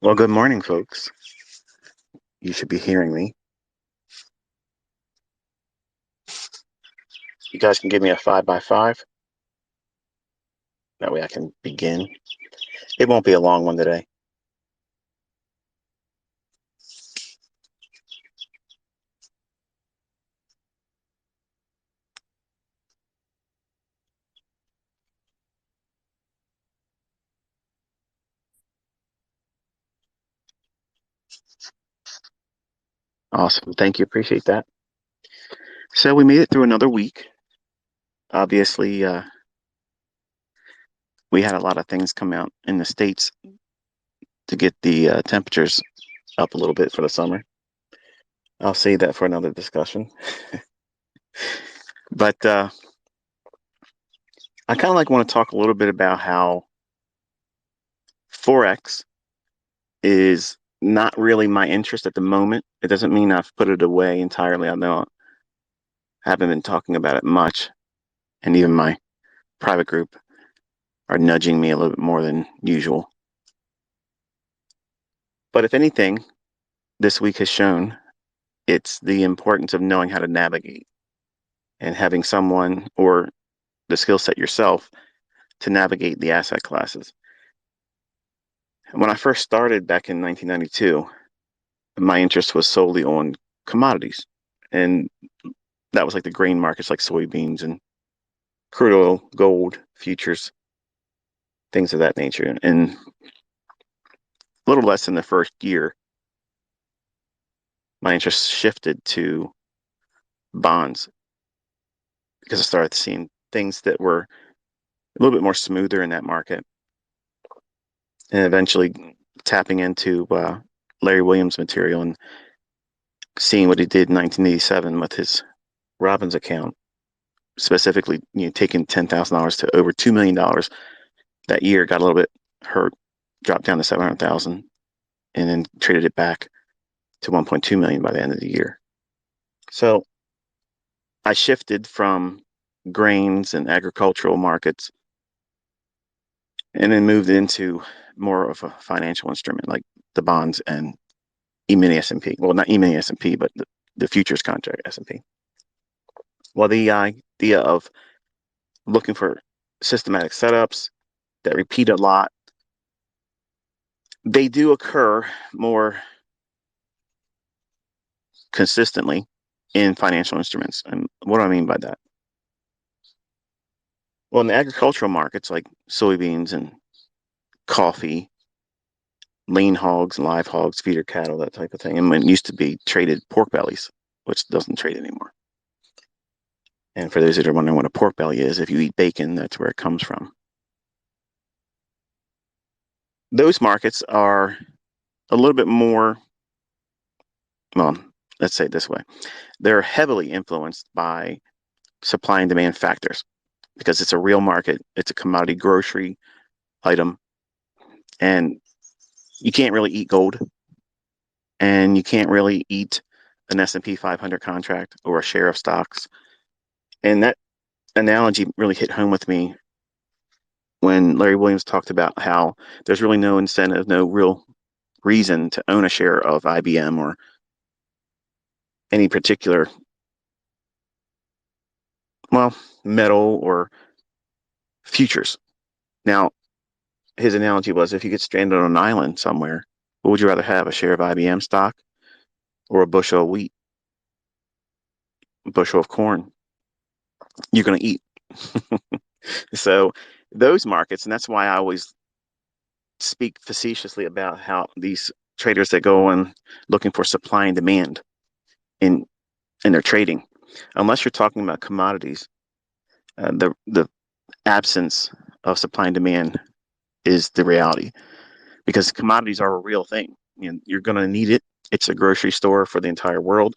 Well, good morning, folks. You should be hearing me. You guys can give me a 5x5. That way I can begin. It won't be a long one today. Awesome. Thank you. Appreciate that. So we made it through another week. Obviously, we had a lot of things come out in the States to get the temperatures up a little bit for the summer. I'll save that for another discussion. But I kind of want to talk a little bit about how Forex is not really my interest at the moment. It doesn't mean I've put it away entirely. I know I haven't been talking about it much, and even my private group are nudging me a little bit more than usual. But if anything, this week has shown it's the importance of knowing how to navigate and having someone or the skill set yourself to navigate the asset classes. When I first started back in 1992, my interest was solely on commodities. And that was like the grain markets like soybeans and crude oil, gold, futures, things of that nature. And a little less than the first year, my interest shifted to bonds because I started seeing things that were a little bit more smoother in that market, and eventually tapping into Larry Williams' material and seeing what he did in 1987 with his Robbins account, specifically, taking $10,000 to over $2 million that year. Got a little bit hurt, dropped down to 700,000, and then traded it back to 1.2 million by the end of the year. So I shifted from grains and agricultural markets and then moved into more of a financial instrument like the bonds and E-mini S&P. Well, not E-mini S&P, but the futures contract S&P. Well, the idea of looking for systematic setups that repeat a lot, they do occur more consistently in financial instruments. And what do I mean by that? Well, in the agricultural markets like soybeans and coffee, lean hogs, live hogs, feeder cattle, that type of thing. And it used to be traded pork bellies, which doesn't trade anymore. And for those that are wondering what a pork belly is, if you eat bacon, that's where it comes from. Those markets are a little bit more, well, let's say it this way. They're heavily influenced by supply and demand factors because it's a real market. It's a commodity grocery item. And you can't really eat gold. And you can't really eat an S&P 500 contract or a share of stocks. And that analogy really hit home with me when Larry Williams talked about how there's really no incentive, no real reason to own a share of IBM or any particular, well, metal or futures. Now, his analogy was if you get stranded on an island somewhere, what would you rather have, a share of IBM stock or a bushel of wheat, a bushel of corn? You're going to eat. So those markets, and that's why I always speak facetiously about how these traders that go on looking for supply and demand in their trading, unless you're talking about commodities, the absence of supply and demand is the reality, because commodities are a real thing. You're going to need it. It's a grocery store for the entire world.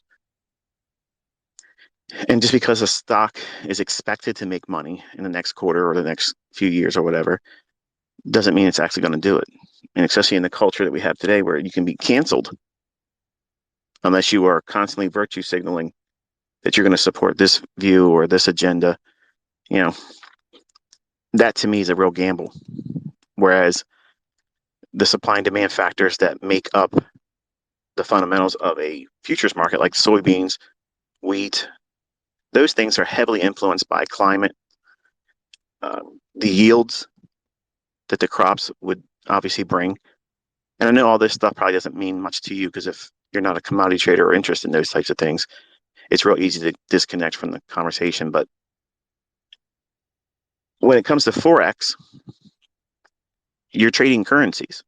And just because a stock is expected to make money in the next quarter or the next few years or whatever, doesn't mean it's actually going to do it. And especially in the culture that we have today where you can be canceled unless you are constantly virtue signaling that you're going to support this view or this agenda, that to me is a real gamble. Whereas the supply and demand factors that make up the fundamentals of a futures market, like soybeans, wheat, those things are heavily influenced by climate, the yields that the crops would obviously bring. And I know all this stuff probably doesn't mean much to you, because if you're not a commodity trader or interested in those types of things, it's real easy to disconnect from the conversation. But when it comes to Forex, you're trading currencies.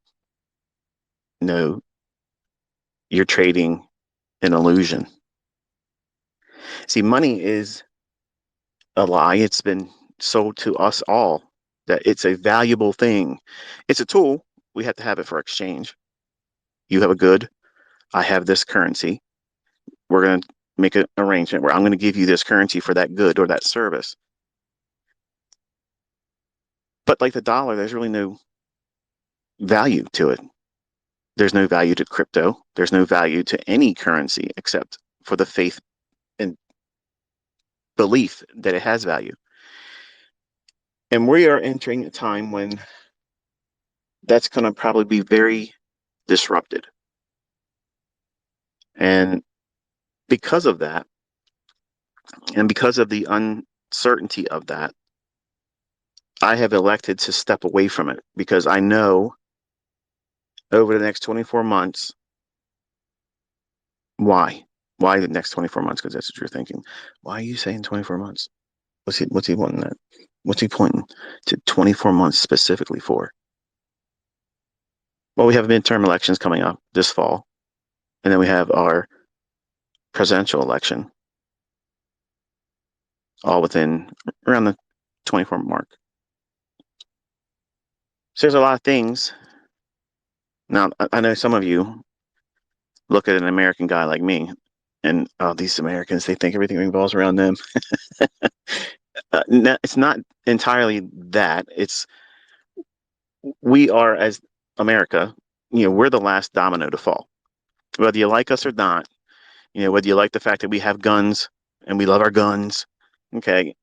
No, you're trading an illusion. See, money is a lie. It's been sold to us all that it's a valuable thing. It's a tool. We have to have it for exchange. You have a good, I have this currency. We're going to make an arrangement where I'm going to give you this currency for that good or that service. But like the dollar, there's really no value to it. There's no value to crypto. There's no value to any currency except for the faith and belief that it has value. And we are entering a time when that's going to probably be very disrupted. And because of that, and because of the uncertainty of that, I have elected to step away from it, because I know over the next 24 months, why? Why the next 24 months? Because that's what you're thinking. Why are you saying 24 months? What's he wanting that? What's he pointing to 24 months specifically for? Well, we have midterm elections coming up this fall, and then we have our presidential election, all within around the 24 mark. So there's a lot of things. Now, I know some of you look at an American guy like me, and these Americans, they think everything revolves around them. No, it's not entirely that. It's we are, as America, we're the last domino to fall. Whether you like us or not, whether you like the fact that we have guns and we love our guns, okay,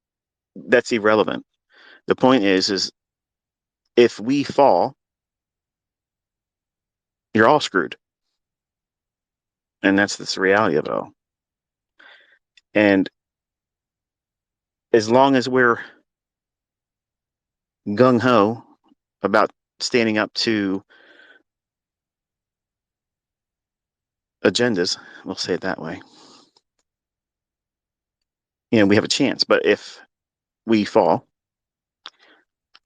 that's irrelevant. The point is if we fall, you're all screwed. And that's the reality of it all. And as long as we're gung-ho about standing up to agendas, we'll say it that way, we have a chance. But if we fall,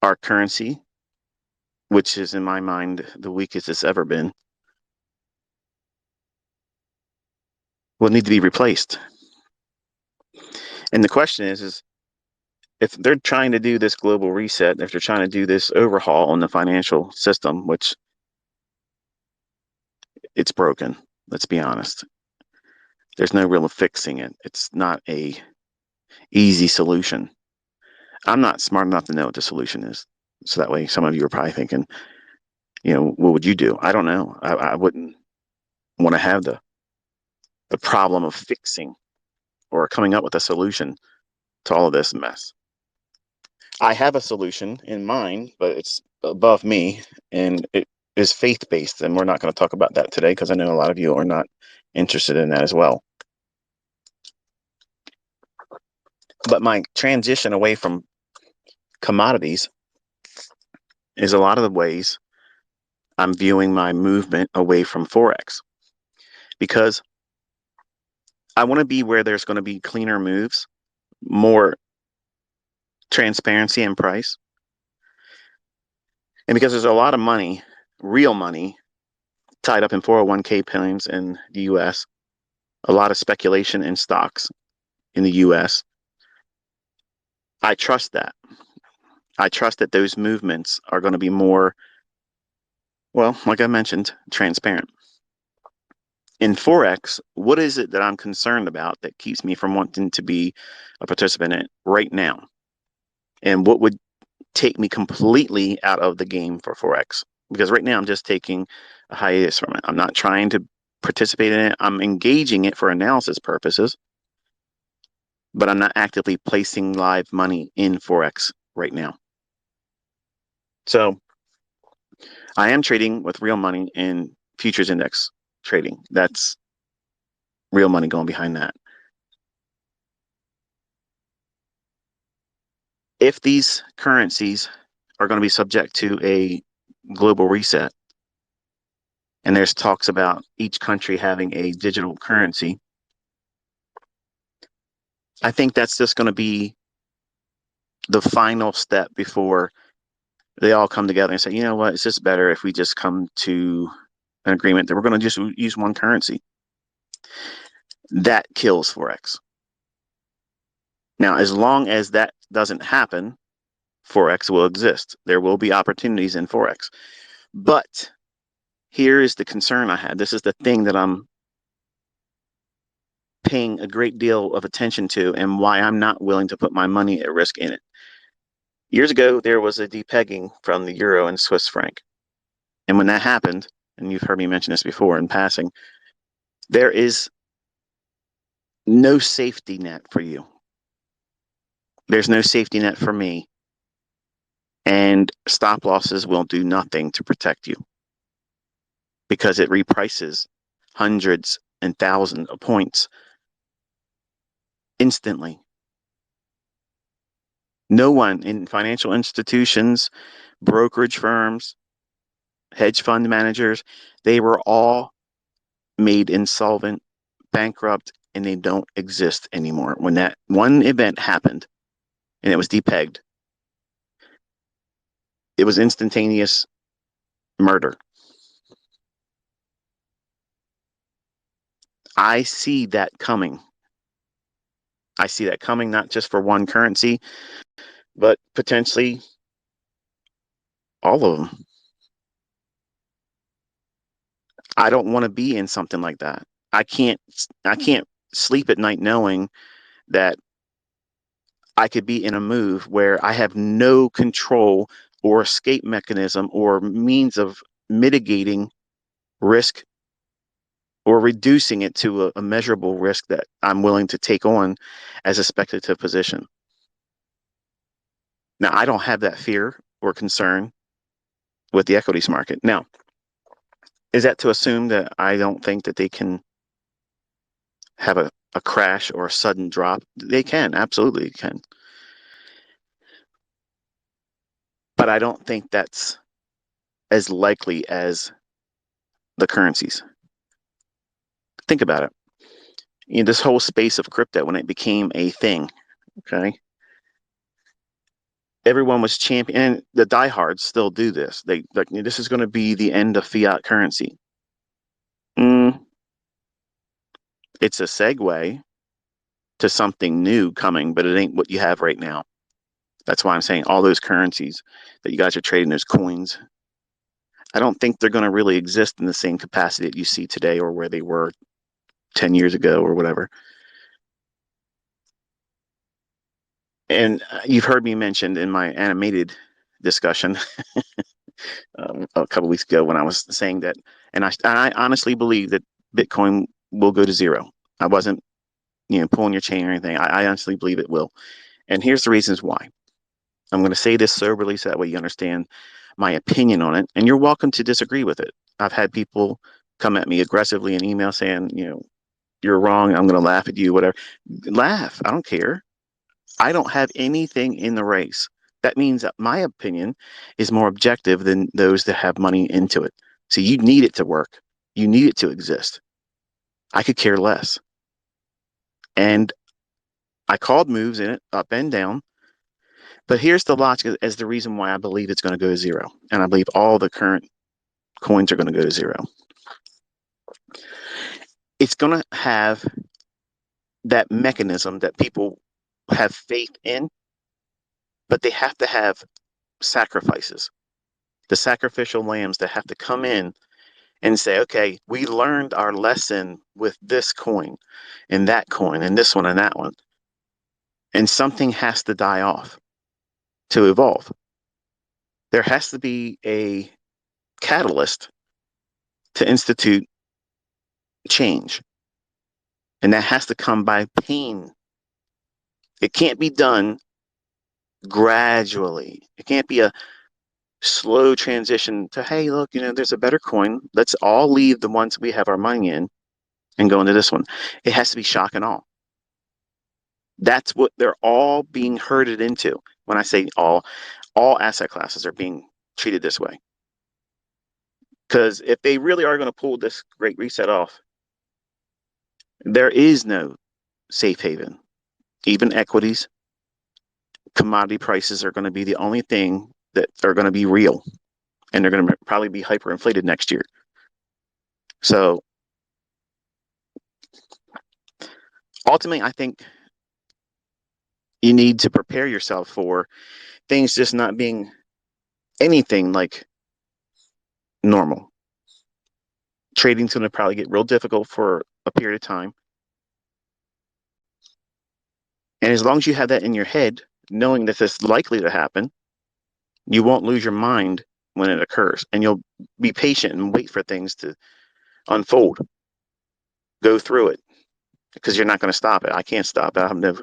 our currency, which is in my mind the weakest it's ever been, will need to be replaced. And the question is if they're trying to do this global reset, if they're trying to do this overhaul on the financial system, which it's broken, let's be honest. There's no real fixing it. It's not a easy solution. I'm not smart enough to know what the solution is. So that way, some of you are probably thinking, what would you do? I don't know. I wouldn't want to have the problem of fixing or coming up with a solution to all of this mess. I have a solution in mind, but it's above me, and it is faith-based, and we're not going to talk about that today because I know a lot of you are not interested in that as well. But my transition away from commodities is a lot of the ways I'm viewing my movement away from Forex, because I want to be where there's going to be cleaner moves, more transparency in price. And because there's a lot of money, real money, tied up in 401k plans in the US, a lot of speculation in stocks in the US, I trust that. I trust that those movements are going to be more, well, like I mentioned, transparent. In Forex, what is it that I'm concerned about that keeps me from wanting to be a participant in it right now? And what would take me completely out of the game for Forex? Because right now I'm just taking a hiatus from it. I'm not trying to participate in it. I'm engaging it for analysis purposes, but I'm not actively placing live money in Forex right now. So I am trading with real money in futures index trading. That's real money going behind that. If these currencies are going to be subject to a global reset, and there's talks about each country having a digital currency, I think that's just going to be the final step before they all come together and say, you know what, it's just better if we just come to an agreement that we're going to just use one currency. That kills Forex. Now, as long as that doesn't happen, Forex will exist. There will be opportunities in Forex. But here is the concern I had. This is the thing that I'm paying a great deal of attention to and why I'm not willing to put my money at risk in it. Years ago, there was a depegging from the euro and Swiss franc. And when that happened, and you've heard me mention this before in passing, there is no safety net for you. There's no safety net for me. And stop losses will do nothing to protect you because it reprices hundreds and thousands of points instantly. No one in financial institutions, brokerage firms, hedge fund managers, they were all made insolvent, bankrupt, and they don't exist anymore. When that one event happened and it was depegged, it was instantaneous murder. I see that coming. I see that coming not just for one currency, but potentially all of them. I don't want to be in something like that. I can't sleep at night knowing that I could be in a move where I have no control or escape mechanism or means of mitigating risk or reducing it to a measurable risk that I'm willing to take on as a speculative position. Now, I don't have that fear or concern with the equities market. Now, is that to assume that I don't think that they can have a crash or a sudden drop? They can, absolutely can. But I don't think that's as likely as the currencies. Think about it. You know, this whole space of crypto, when it became a thing, okay, everyone was champion, and the diehards still do this. They like, this is going to be the end of fiat currency. Mm, it's a segue to something new coming, but it ain't what you have right now. That's why I'm saying all those currencies that you guys are trading, those coins, I don't think they're going to really exist in the same capacity that you see today or where they were 10 years ago or whatever. And you've heard me mentioned in my animated discussion a couple weeks ago when I was saying that, and I honestly believe that Bitcoin will go to zero. I wasn't, pulling your chain or anything. I honestly believe it will. And here's the reasons why. I'm going to say this soberly so that way you understand my opinion on it. And you're welcome to disagree with it. I've had people come at me aggressively in email saying, you're wrong. I'm going to laugh at you, whatever. Laugh. I don't care. I don't have anything in the race. That means that my opinion is more objective than those that have money into it. So you need it to work. You need it to exist. I could care less. And I called moves in it up and down. But here's the logic as the reason why I believe it's going to go to zero. And I believe all the current coins are going to go to zero. It's going to have that mechanism that people have faith in, but they have to have sacrifices. The sacrificial lambs that have to come in and say, okay, we learned our lesson with this coin and this one and that one. And something has to die off to evolve. There has to be a catalyst to institute change. And that has to come by pain. It can't be done gradually. It can't be a slow transition to, hey, look, there's a better coin. Let's all leave the ones we have our money in and go into this one. It has to be shock and awe. That's what they're all being herded into. When I say all asset classes are being treated this way. Because if they really are going to pull this great reset off, there is no safe haven. Even equities, commodity prices are going to be the only thing that are going to be real. And they're going to probably be hyperinflated next year. So ultimately, I think you need to prepare yourself for things just not being anything like normal. Trading's going to probably get real difficult for a period of time. And as long as you have that in your head, knowing that this is likely to happen, you won't lose your mind when it occurs. And you'll be patient and wait for things to unfold. Go through it, because you're not going to stop it. I can't stop it. I have no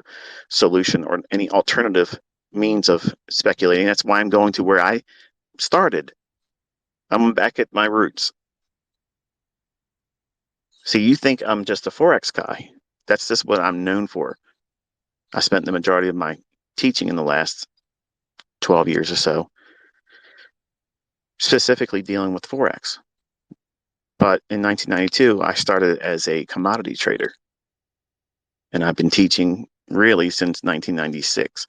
solution or any alternative means of speculating. That's why I'm going to where I started. I'm back at my roots. See, you think I'm just a Forex guy. That's just what I'm known for. I spent the majority of my teaching in the last 12 years or so specifically dealing with Forex. But in 1992, I started as a commodity trader. And I've been teaching really since 1996.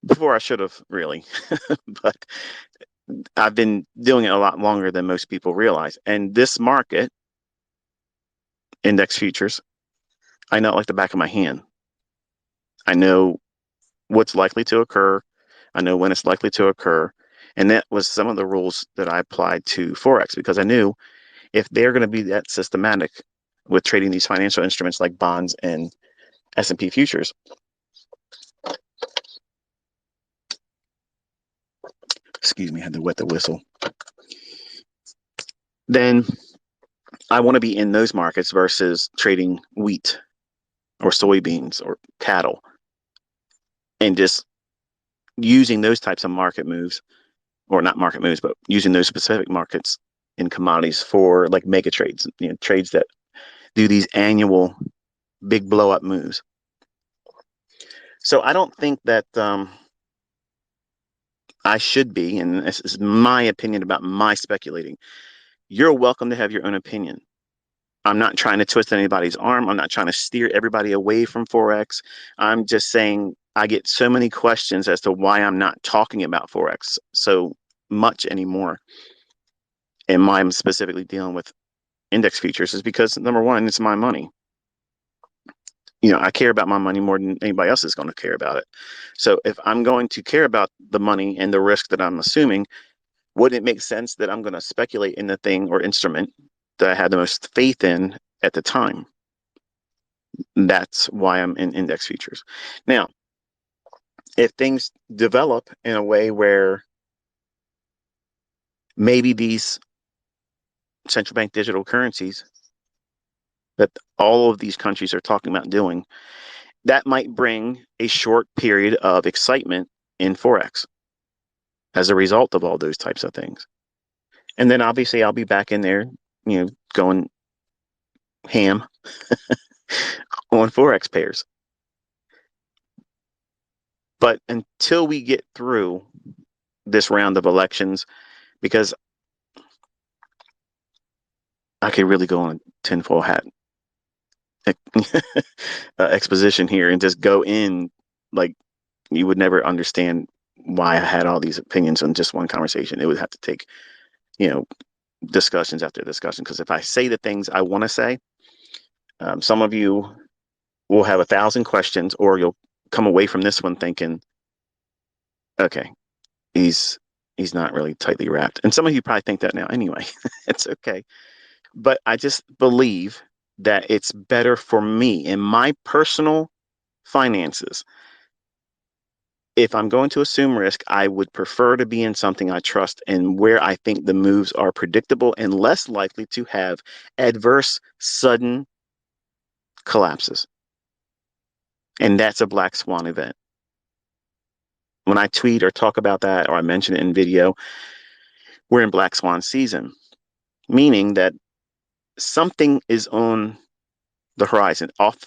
Before I should have really, but I've been doing it a lot longer than most people realize. And this market, index futures, I know it like the back of my hand. I know what's likely to occur. I know when it's likely to occur. And that was some of the rules that I applied to Forex, because I knew if they're going to be that systematic with trading these financial instruments like bonds and S&P futures, excuse me, I had to wet the whistle, then I want to be in those markets versus trading wheat or soybeans or cattle, and just using those types of market moves, or not market moves, but using those specific markets in commodities for like mega trades, trades that do these annual big blow up moves. So I don't think that I should be, and this is my opinion about my speculating. You're welcome to have your own opinion. I'm not trying to twist anybody's arm. I'm not trying to steer everybody away from Forex. I'm just saying I get so many questions as to why I'm not talking about Forex so much anymore. And why I'm specifically dealing with index futures is because, number one, it's my money. I care about my money more than anybody else is going to care about it. So if I'm going to care about the money and the risk that I'm assuming, wouldn't it make sense that I'm going to speculate in the thing or instrument that I had the most faith in at the time? That's why I'm in index futures. Now, if things develop in a way where maybe these central bank digital currencies that all of these countries are talking about doing, that might bring a short period of excitement in Forex as a result of all those types of things. And then obviously I'll be back in there, going ham on Forex pairs. But until we get through this round of elections, because I could really go on a tinfoil hat exposition here and just go in like you would never understand why I had all these opinions on just one conversation. It would have to take, discussions after discussion. Because if I say the things I want to say, some of you will have 1,000 questions, or you'll come away from this one thinking, okay, he's not really tightly wrapped. And some of you probably think that now anyway. It's okay. But I just believe that it's better for me in my personal finances. If I'm going to assume risk, I would prefer to be in something I trust and where I think the moves are predictable and less likely to have adverse, sudden collapses. And that's a black swan event. When I tweet or talk about that, or I mention it in video, we're in black swan season, meaning that something is on the horizon, off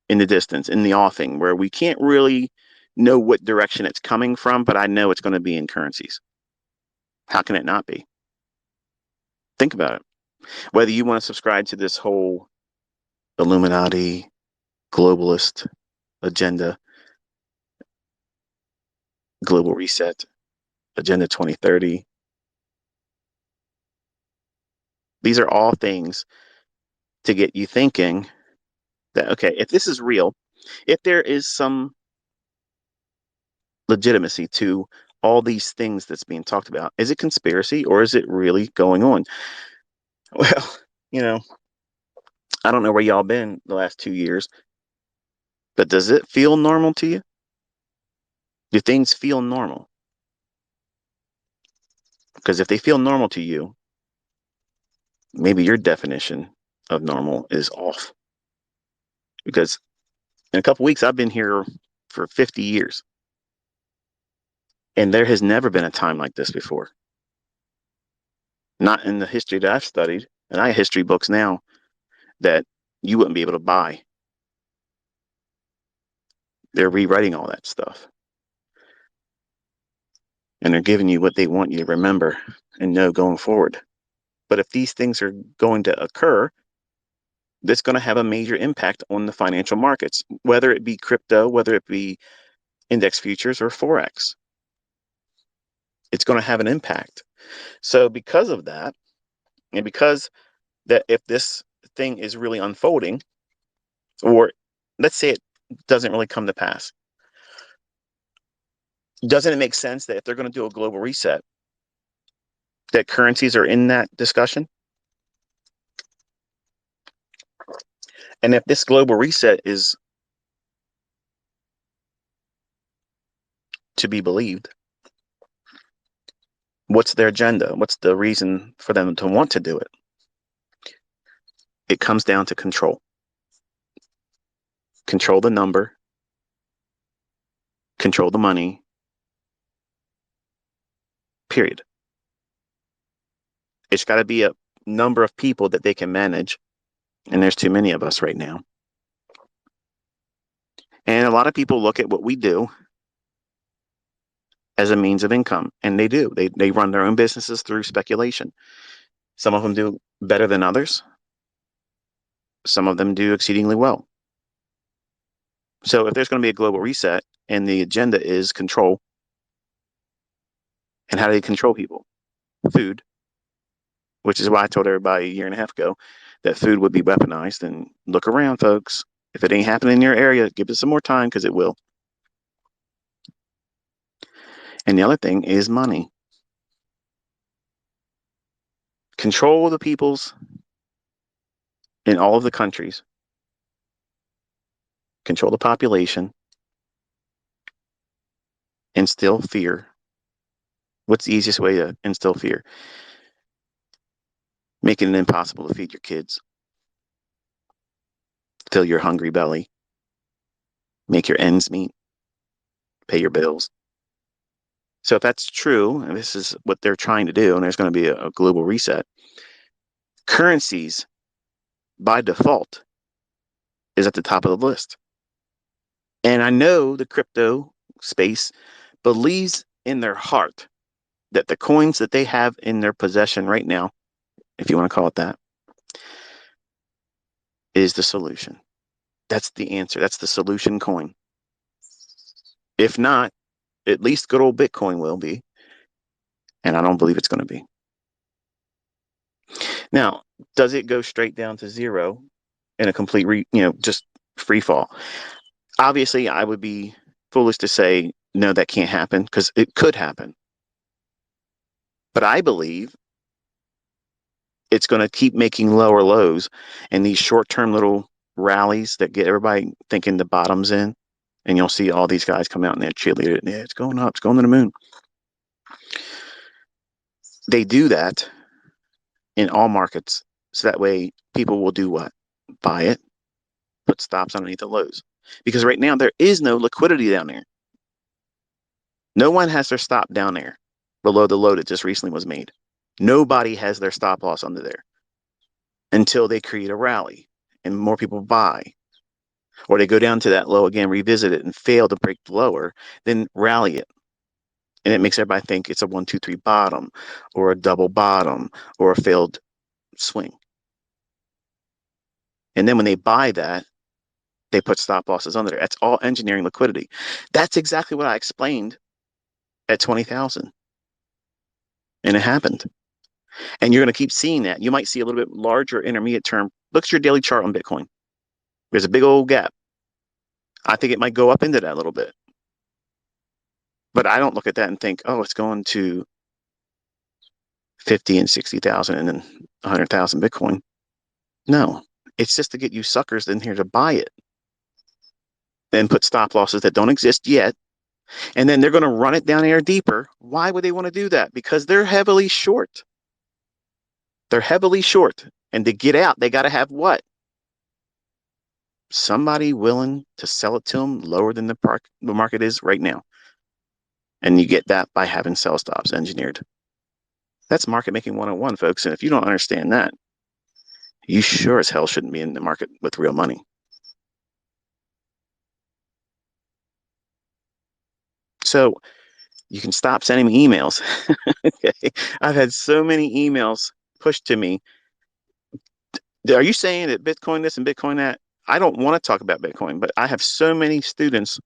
in the distance, in the offing, where we can't really know what direction it's coming from, but I know it's going to be in currencies. How can it not be? Think about it. Whether you want to subscribe to this whole Illuminati globalist agenda, global reset, agenda 2030, these are all things to get you thinking that, okay, if this is real, if there is some legitimacy to all these things that's being talked about, is it conspiracy or is it really going on? Well, you know, I don't know where y'all been the last 2 years, but does it feel normal to you? Do things feel normal? Because if they feel normal to you, maybe your definition of normal is off. Because in a couple weeks, I've been here for 50 years. And there has never been a time like this before. Not in the history that I've studied. And I have history books now that you wouldn't be able to buy. They're rewriting all that stuff. And they're giving you what they want you to remember and know going forward. But if these things are going to occur, that's going to have a major impact on the financial markets, whether it be crypto, whether it be index futures or Forex. It's going to have an impact. So because of that, and because that if this thing is really unfolding, or let's say it doesn't really come to pass, doesn't it make sense that if they're going to do a global reset, that currencies are in that discussion? And if this global reset is to be believed, what's their agenda? What's the reason for them to want to do it? It comes down to control. Control the number, control the money, period. It's got to be a number of people that they can manage, and there's too many of us right now. And a lot of people look at what we do as a means of income, and they do. They run their own businesses through speculation. Some of them do better than others. Some of them do exceedingly well. So if there's going to be a global reset and the agenda is control, and how do they control people? Food, which is why I told everybody a year and a half ago that food would be weaponized. And look around, folks. If it ain't happening in your area, give it some more time, because it will. And the other thing is money. Control the peoples in all of the countries. Control the population. Instill fear. What's the easiest way to instill fear? Making it impossible to feed your kids. Fill your hungry belly. Make your ends meet. Pay your bills. So if that's true, and this is what they're trying to do, and there's going to be a global reset, currencies, by default, is at the top of the list. And I know the crypto space believes in their heart that the coins that they have in their possession right now, if you want to call it that, is the solution. That's the answer. That's the solution coin. If not, at least good old Bitcoin will be. And I don't believe it's going to be. Now, does it go straight down to zero in a complete, just free fall? Obviously, I would be foolish to say, no, that can't happen, because it could happen. But I believe it's going to keep making lower lows, and these short-term little rallies that get everybody thinking the bottom's in, and you'll see all these guys come out and they're cheerleading. Yeah, it's going up. It's going to the moon. They do that in all markets. So that way people will do what? Buy it, put stops underneath the lows. Because right now there is no liquidity down there. No one has their stop down there. below the low that just recently was made. Nobody has their stop loss under there until they create a rally and more people buy, or they go down to that low again, revisit it, and fail to break the lower, then rally it. And it makes everybody think it's a 1, 2, 3 bottom, or a double bottom, or a failed swing. And then when they buy that, they put stop losses under there. That's all engineering liquidity. That's exactly what I explained at 20,000. And it happened. And you're going to keep seeing that. You might see a little bit larger intermediate term. Look at your daily chart on Bitcoin. There's a big old gap. I think it might go up into that a little bit. But I don't look at that and think, oh, it's going to 50 and 60,000 and then 100,000 Bitcoin. No, it's just to get you suckers in here to buy it. Then put stop losses that don't exist yet. And then they're going to run it down air deeper. Why would they want to do that? Because they're heavily short. They're heavily short. And to get out, they got to have what? Somebody willing to sell it to them lower than the market is right now. And you get that by having sell stops engineered. That's market making 101, folks. And if you don't understand that, you sure as hell shouldn't be in the market with real money. So you can stop sending me emails. Okay. I've had so many emails pushed to me. Are you saying that Bitcoin this and Bitcoin that? I don't want to talk about Bitcoin, but I have so many students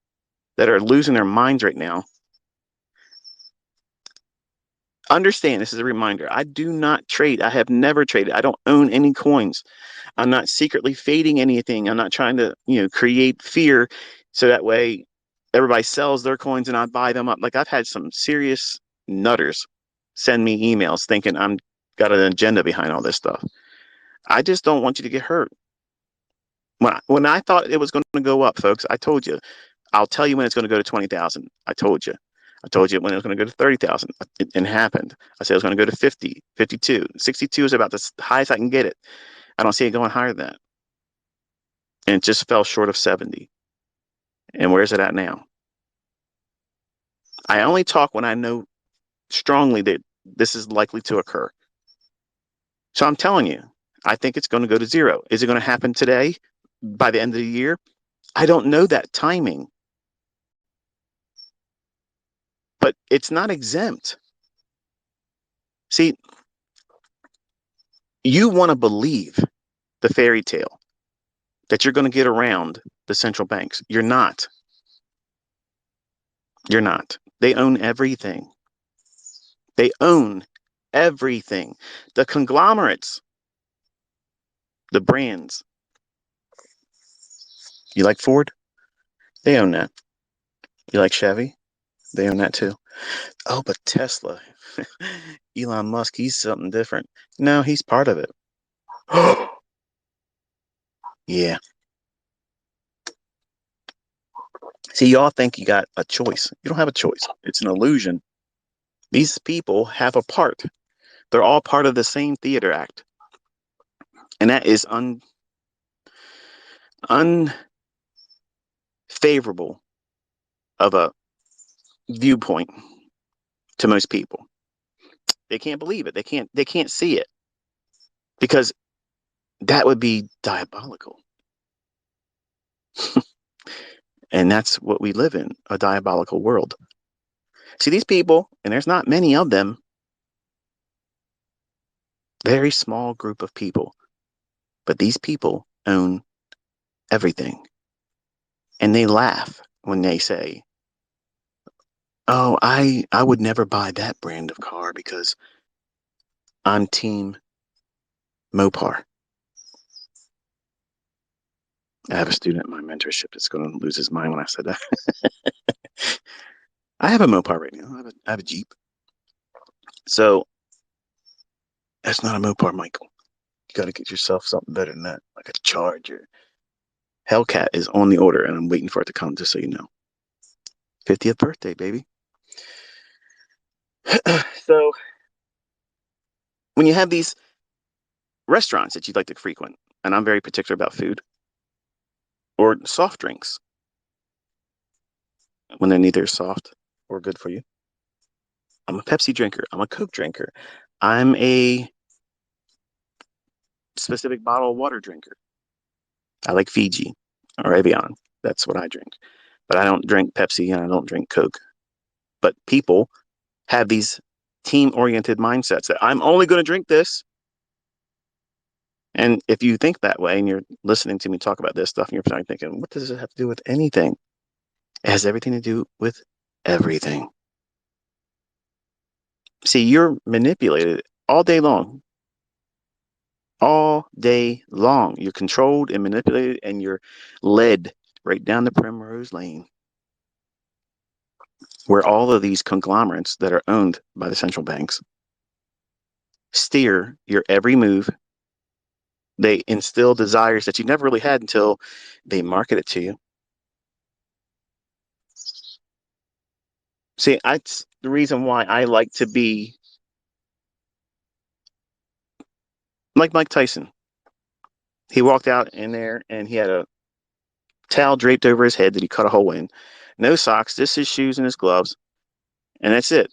that are losing their minds right now. Understand, this is a reminder. I do not trade. I have never traded. I don't own any coins. I'm not secretly fading anything. I'm not trying to, create fear so that way everybody sells their coins and I buy them up. Like, I've had some serious nutters send me emails thinking I'm got an agenda behind all this stuff. I just don't want you to get hurt. When I thought it was going to go up, folks, I told you, I'll tell you when it's going to go to 20,000. I told you when it was going to go to 30,000. It happened. I said it was going to go to 50, 52. 62 is about the highest I can get it. I don't see it going higher than that. And it just fell short of 70. And where's it at now? I only talk when I know strongly that this is likely to occur. So I'm telling you, I think it's going to go to zero. Is it going to happen today by the end of the year? I don't know that timing. But it's not exempt. See, you want to believe the fairy tale that you're going to get around the central banks. You're not. You're not. They own everything. They own everything. The conglomerates, the brands. You like Ford? They own that. You like Chevy? They own that too. Oh, but Tesla, Elon Musk, he's something different. No, he's part of it. Yeah. See, y'all think you got a choice. You don't have a choice. It's an illusion. These people have a part. They're all part of the same theater act. And that is unfavorable of a viewpoint to most people. They can't believe it. They can't see it. Because that would be diabolical. And that's what we live in, a diabolical world. See, these people, and there's not many of them, very small group of people, but these people own everything. And they laugh when they say, oh, I would never buy that brand of car because I'm team Mopar. I have a student in my mentorship that's going to lose his mind when I said that. I have a Mopar right now. I have a Jeep. So that's not a Mopar, Michael. You got to get yourself something better than that, like a Charger. Hellcat is on the order, and I'm waiting for it to come, just so you know. 50th birthday, baby. So when you have these restaurants that you'd like to frequent, and I'm very particular about food, or soft drinks, when they're neither soft or good for you, I'm a Pepsi drinker. I'm a Coke drinker. I'm a specific bottle of water drinker. I like Fiji or Evian. That's what I drink. But I don't drink Pepsi and I don't drink Coke. But people have these team-oriented mindsets that I'm only going to drink this. And if you think that way and you're listening to me talk about this stuff and you're probably thinking, what does it have to do with anything? It has everything to do with everything. See, you're manipulated all day long. All day long. You're controlled and manipulated and you're led right down the primrose lane where all of these conglomerates that are owned by the central banks steer your every move. They instill desires that you never really had until they market it to you. See, that's the reason why I like to be like Mike Tyson. He walked out in there and he had a towel draped over his head that he cut a hole in. No socks, just his shoes and his gloves. And that's it.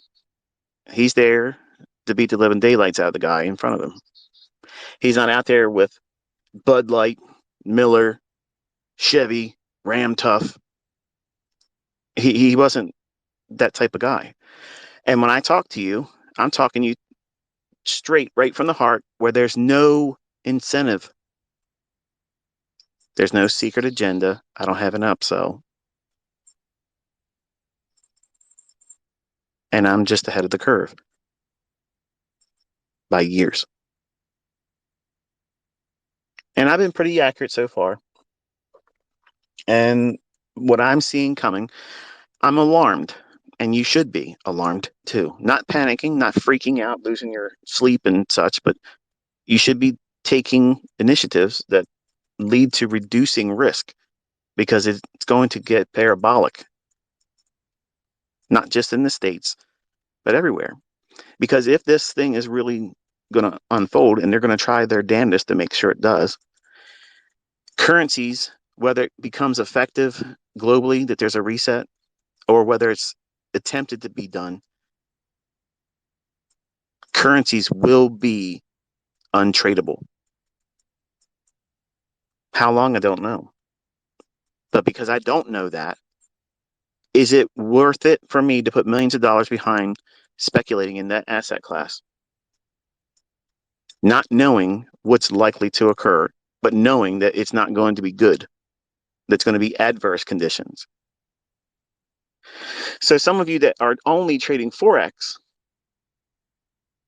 He's there to beat the living daylights out of the guy in front of him. He's not out there with Bud Light, Miller, Chevy, Ram Tough. He wasn't that type of guy. And when I talk to you, I'm talking you straight right from the heart where there's no incentive. There's no secret agenda. I don't have an upsell. And I'm just ahead of the curve by years. And I've been pretty accurate so far. And what I'm seeing coming, I'm alarmed. And you should be alarmed too. Not panicking, not freaking out, losing your sleep and such, but you should be taking initiatives that lead to reducing risk because it's going to get parabolic, not just in the States, but everywhere. Because if this thing is really going to unfold and they're going to try their damnedest to make sure it does, currencies, whether it becomes effective globally, that there's a reset, or whether it's attempted to be done, currencies will be untradeable. How long? I don't know. But because I don't know that, is it worth it for me to put millions of dollars behind speculating in that asset class? Not knowing what's likely to occur, but knowing that it's not going to be good, that's going to be adverse conditions. So some of you that are only trading Forex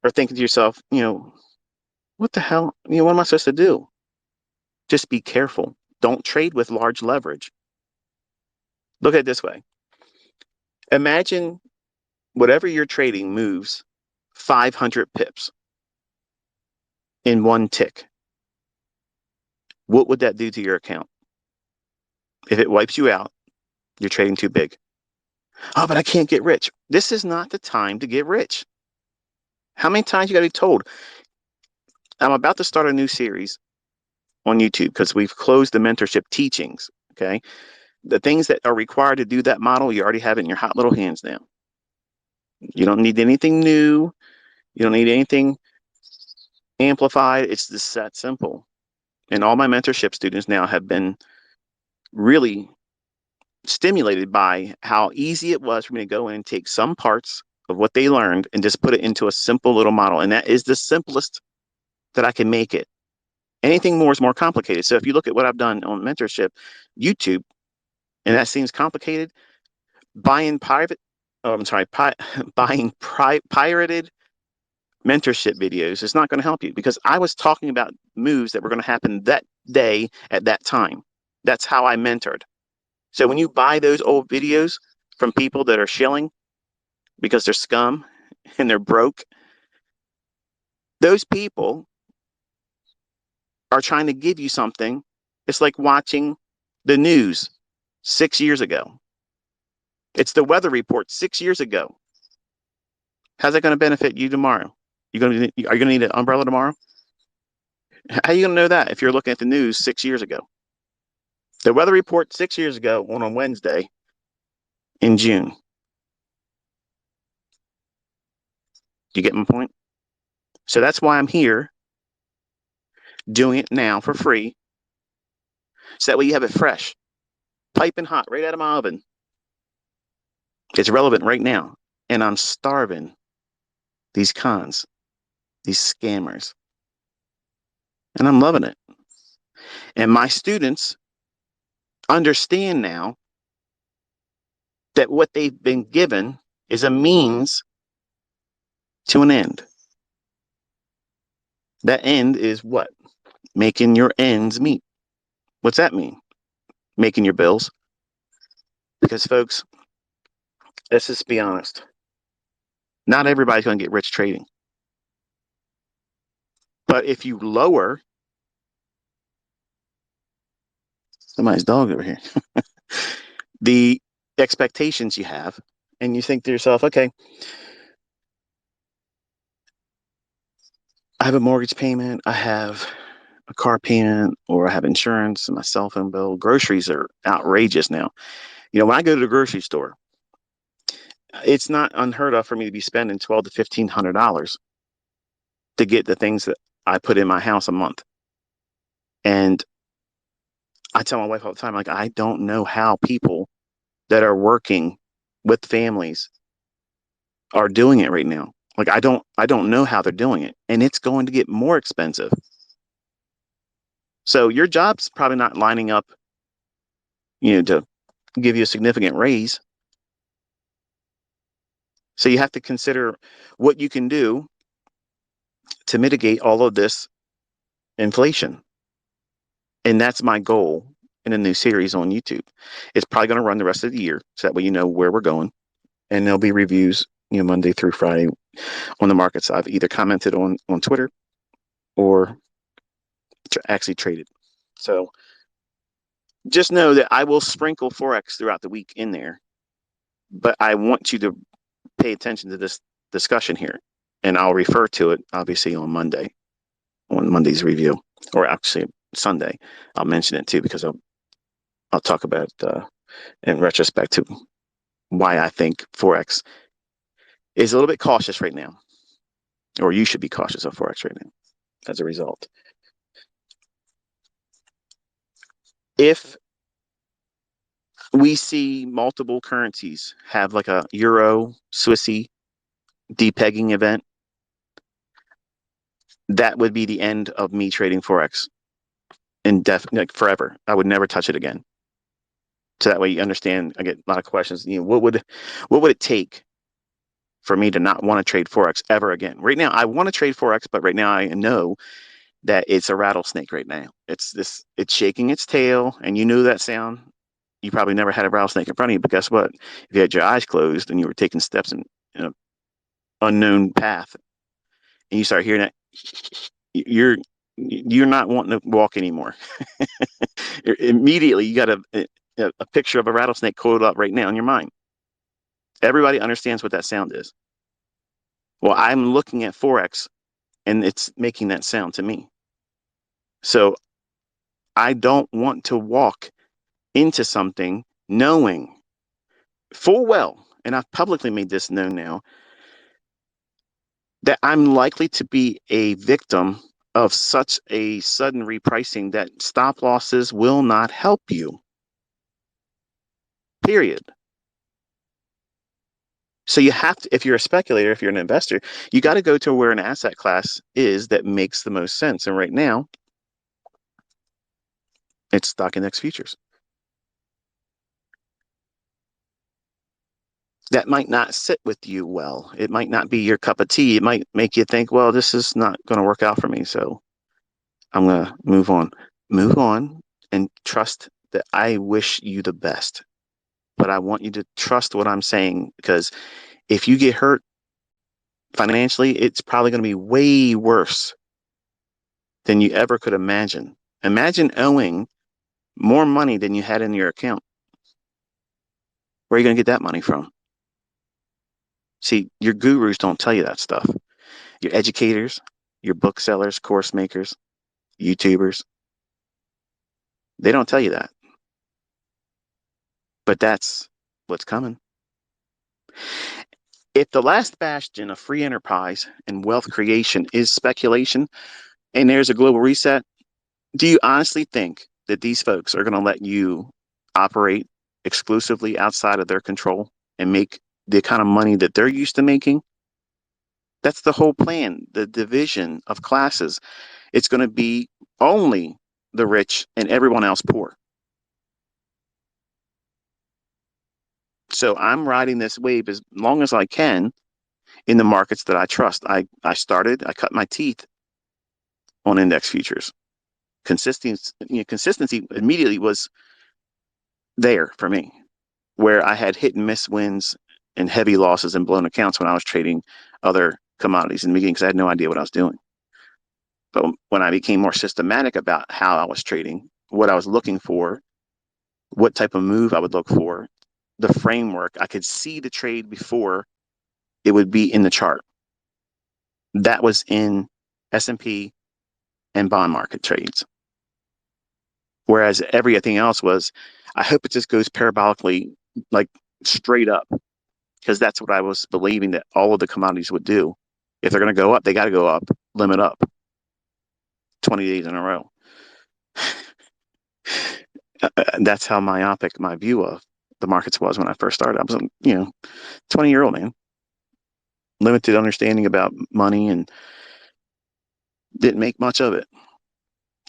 are thinking to yourself, what the hell? What am I supposed to do? Just be careful. Don't trade with large leverage. Look at it this way. Imagine whatever you're trading moves 500 pips in one tick. What would that do to your account? If it wipes you out, you're trading too big. Oh, but I can't get rich. This is not the time to get rich. How many times you got to be told? I'm about to start a new series on YouTube because we've closed the mentorship teachings. Okay. The things that are required to do that model, you already have it in your hot little hands now. You don't need anything new. You don't need anything amplified. It's just that simple. And all my mentorship students now have been really stimulated by how easy it was for me to go in and take some parts of what they learned and just put it into a simple little model. And that is the simplest that I can make it. Anything more is more complicated. So if you look at what I've done on mentorship, YouTube, and that seems complicated, buying pirated mentorship videos is not going to help you because I was talking about moves that were going to happen that day at that time. That's how I mentored. So when you buy those old videos from people that are shilling because they're scum and they're broke, those people are trying to give you something. It's like watching the news 6 years ago. It's the weather report 6 years ago. How's that going to benefit you tomorrow? Are you going to need an umbrella tomorrow? How are you going to know that if you're looking at the news 6 years ago? The weather report 6 years ago on Wednesday in June. Do you get my point? So that's why I'm here doing it now for free. So that way you have it fresh, piping hot, right out of my oven. It's relevant right now. And I'm starving these cons, these scammers. And I'm loving it. And my students understand now that what they've been given is a means to an end. That end is what? Making your ends meet. What's that mean? Making your bills. Because, folks, let's just be honest. Not everybody's going to get rich trading. But if you lower somebody's dog over here, the expectations you have, and you think to yourself, okay, I have a mortgage payment, I have a car payment, or I have insurance, and my cell phone bill. Groceries are outrageous now. You know, when I go to the grocery store, it's not unheard of for me to be spending $1,200 to $1,500 to get the things that I put in my house a month. And I tell my wife all the time, like, I don't know how people that are working with families are doing it right now. Like, I don't know how they're doing it, and it's going to get more expensive. So your job's probably not lining up, to give you a significant raise. So you have to consider what you can do to mitigate all of this inflation. And that's my goal in a new series on YouTube. It's probably going to run the rest of the year, so that way you know where we're going. And there'll be reviews, Monday through Friday on the markets I've either commented on Twitter or actually traded. So just know that I will sprinkle Forex throughout the week in there, but I want you to pay attention to this discussion here. And I'll refer to it, obviously, on Monday's review, or actually Sunday. I'll mention it too, because I'll talk about in retrospect to why I think Forex is a little bit cautious right now, or you should be cautious of Forex right now as a result. If we see multiple currencies have like a Euro, Swissy depegging event, that would be the end of me trading Forex like forever. I would never touch it again. So that way you understand. I get a lot of questions. What would it take for me to not want to trade Forex ever again? Right now, I want to trade Forex, but right now I know that it's a rattlesnake right now. It's shaking its tail, and you knew that sound. You probably never had a rattlesnake in front of you, but guess what? If you had your eyes closed and you were taking steps in an unknown path, and you start hearing that, you're not wanting to walk anymore. Immediately, you got a picture of a rattlesnake coiled up right now in your mind. Everybody understands what that sound is. Well, I'm looking at Forex, and it's making that sound to me. So I don't want to walk into something knowing full well, and I've publicly made this known now, that I'm likely to be a victim of such a sudden repricing that stop losses will not help you. Period. So you have to, if you're a speculator, if you're an investor, you got to go to where an asset class is that makes the most sense. And right now, it's stock index futures. That might not sit with you well. It might not be your cup of tea. It might make you think, well, this is not going to work out for me. So I'm going to move on. Move on and trust that I wish you the best. But I want you to trust what I'm saying, because if you get hurt financially, it's probably going to be way worse than you ever could imagine. Imagine owing more money than you had in your account. Where are you going to get that money from? See, your gurus don't tell you that stuff. Your educators, your booksellers, course makers, YouTubers, they don't tell you that. But that's what's coming. If the last bastion of free enterprise and wealth creation is speculation and there's a global reset, do you honestly think that these folks are going to let you operate exclusively outside of their control and make the kind of money that they're used to making? That's the whole plan, the division of classes. It's going to be only the rich and everyone else poor. So I'm riding this wave as long as I can in the markets that I trust. I cut my teeth on index futures. Consistency immediately was there for me, where I had hit and miss wins and heavy losses and blown accounts when I was trading other commodities in the beginning because I had no idea what I was doing. But when I became more systematic about how I was trading, what I was looking for, what type of move I would look for, the framework, I could see the trade before it would be in the chart. That was in S&P and bond market trades. Whereas everything else was, I hope it just goes parabolically, like straight up, because that's what I was believing that all of the commodities would do. If they're going to go up, they got to go up, limit up 20 days in a row. That's how myopic my view of the markets was when I first started. I was, 20-year-old man, limited understanding about money and didn't make much of it.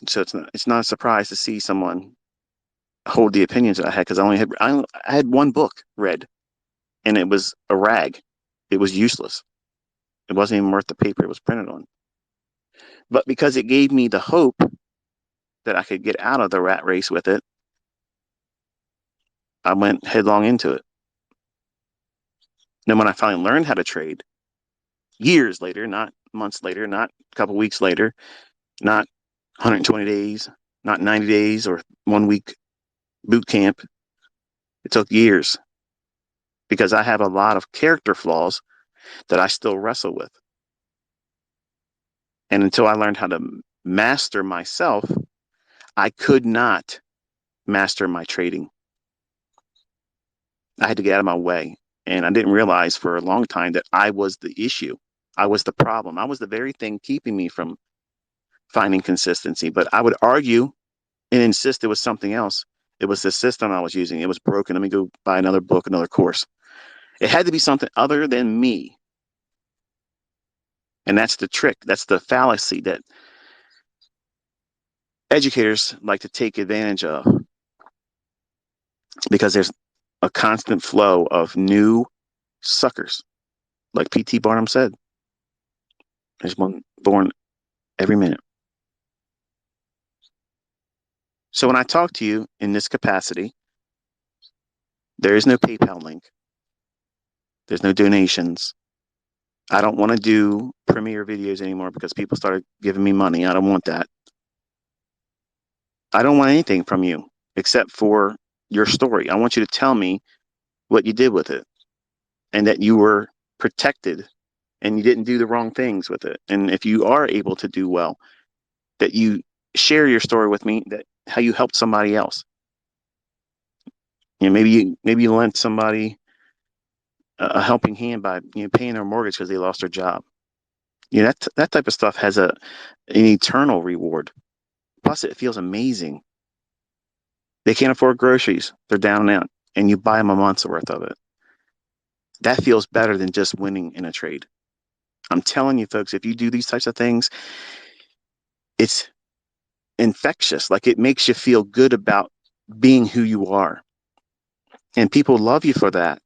So it's not a surprise to see someone hold the opinions that I had because I had one book read and it was a rag. It was useless. It wasn't even worth the paper it was printed on. But because it gave me the hope that I could get out of the rat race with it, I went headlong into it. Then when I finally learned how to trade, years later, not months later, not a couple weeks later, not 120 days, not 90 days or 1 week boot camp, it took years because I have a lot of character flaws that I still wrestle with. And until I learned how to master myself, I could not master my trading. I had to get out of my way. And I didn't realize for a long time that I was the issue. I was the problem. I was the very thing keeping me from finding consistency. But I would argue and insist it was something else. It was the system I was using. It was broken. Let me go buy another book, another course. It had to be something other than me. And that's the trick. That's the fallacy that educators like to take advantage of because there's a constant flow of new suckers. Like P.T. Barnum said, there's one born every minute. So when I talk to you in this capacity, there is no PayPal link. There's no donations. I don't want to do premiere videos anymore because people started giving me money. I don't want that. I don't want anything from you except for your story. I want you to tell me what you did with it and that you were protected and you didn't do the wrong things with it. And if you are able to do well, that you share your story with me, that how you helped somebody else. Maybe you lent somebody a helping hand by paying their mortgage because they lost their job. That type of stuff has an eternal reward. Plus, it feels amazing. They can't afford groceries; they're down and out, and you buy them a month's worth of it. That feels better than just winning in a trade. I'm telling you, folks, if you do these types of things, it's infectious. Like it makes you feel good about being who you are, and people love you for that.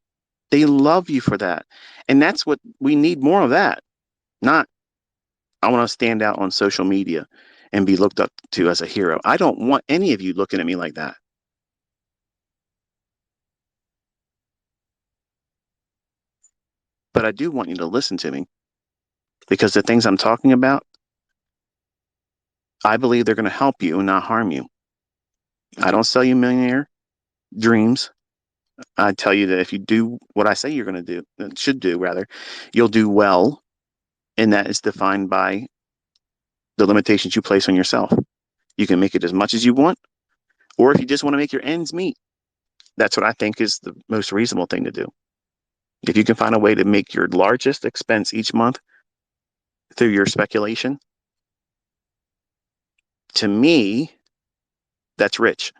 They love you for that, and that's what we need more of. That, not I want to stand out on social media and be looked up to as a hero. I don't want any of you looking at me like that. But I do want you to listen to me because the things I'm talking about, I believe they're going to help you and not harm you. I don't sell you millionaire dreams. I tell you that if you do what I say you're going to do, should do rather, you'll do well. And that is defined by the limitations you place on yourself. You can make it as much as you want, or if you just want to make your ends meet, that's what I think is the most reasonable thing to do. If you can find a way to make your largest expense each month through your speculation, to me, that's rich.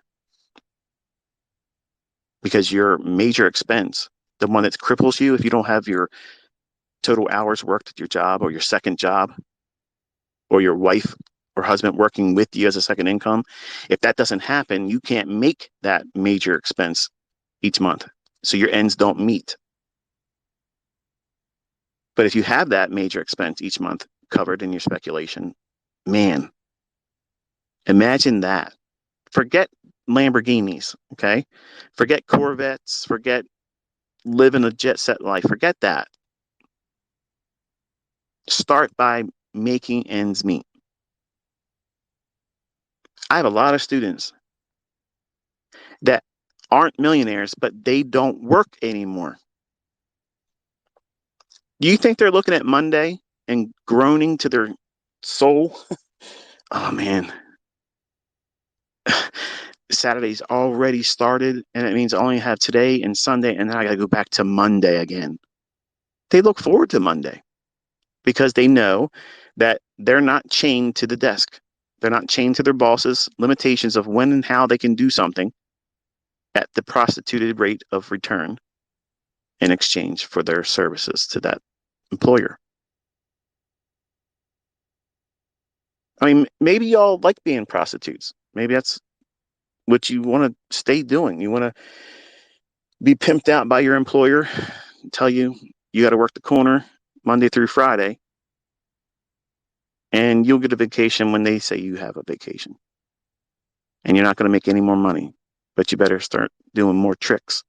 Because your major expense, the one that cripples you if you don't have your total hours worked at your job or your second job, or your wife or husband working with you as a second income, if that doesn't happen, you can't make that major expense each month. So your ends don't meet. But if you have that major expense each month covered in your speculation, man, imagine that. Forget Lamborghinis, okay? Forget Corvettes, forget living a jet set life. Forget that. Start by making ends meet. I have a lot of students that aren't millionaires, but they don't work anymore. Do you think they're looking at Monday and groaning to their soul? Oh man, Saturday's already started, and it means I only have today and Sunday, and then I got to go back to Monday again. They look forward to Monday because they know that they're not chained to the desk. They're not chained to their boss's limitations of when and how they can do something at the prostituted rate of return in exchange for their services to that employer. I mean, maybe y'all like being prostitutes. Maybe that's what you want to stay doing. You want to be pimped out by your employer, tell you you got to work the corner Monday through Friday, and you'll get a vacation when they say you have a vacation. And you're not going to make any more money, but you better start doing more tricks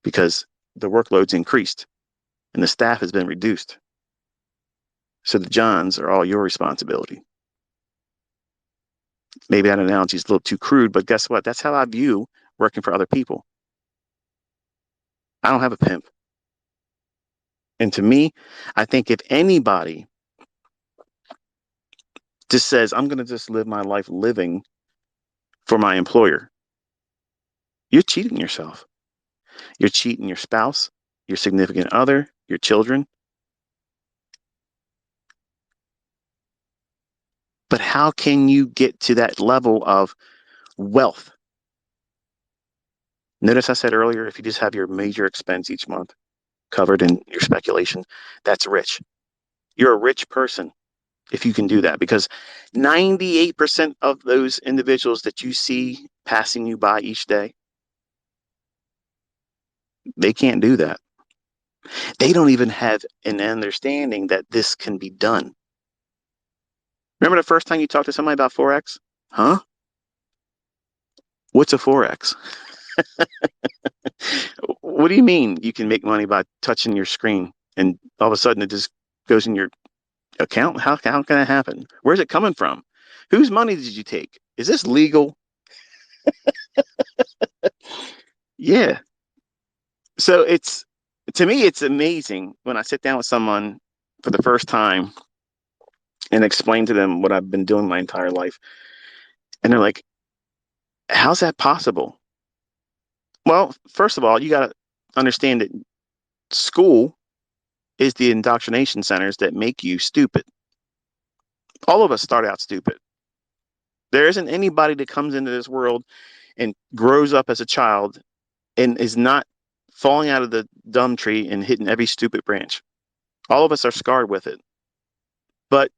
because the workload's increased and the staff has been reduced. So the Johns are all your responsibility. Maybe that analogy is a little too crude, but guess what? That's how I view working for other people. I don't have a pimp. And to me, I think if anybody just says, I'm going to just live my life living for my employer, you're cheating yourself. You're cheating your spouse, your significant other, your children. But how can you get to that level of wealth? Notice I said earlier, if you just have your major expense each month covered in your speculation, that's rich. You're a rich person if you can do that, because 98% of those individuals that you see passing you by each day, they can't do that. They don't even have an understanding that this can be done. Remember the first time you talked to somebody about Forex? Huh? What's a Forex? What do you mean you can make money by touching your screen and all of a sudden it just goes in your account? How can that happen? Where's it coming from? Whose money did you take? Is this legal? Yeah. So to me, it's amazing when I sit down with someone for the first time and explain to them what I've been doing my entire life. And they're like, how's that possible? Well, first of all, you got to understand that school is the indoctrination centers that make you stupid. All of us start out stupid. There isn't anybody that comes into this world and grows up as a child and is not falling out of the dumb tree and hitting every stupid branch. All of us are scarred with it. But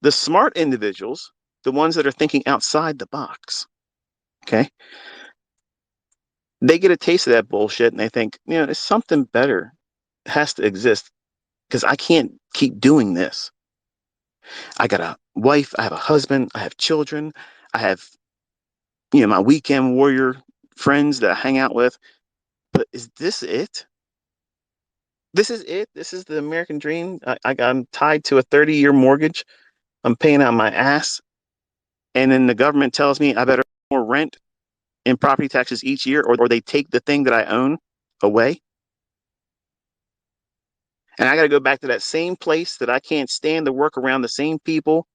the smart individuals, the ones that are thinking outside the box, okay, they get a taste of that bullshit and they think, it's something better has to exist because I can't keep doing this. I got a wife, I have a husband, I have children, I have, my weekend warrior friends that I hang out with. But is this it? This is it? This is the American dream? I'm tied to a 30-year mortgage. I'm paying out my ass. And then the government tells me I better pay more rent and property taxes each year, or they take the thing that I own away. And I got to go back to that same place that I can't stand to work around the same people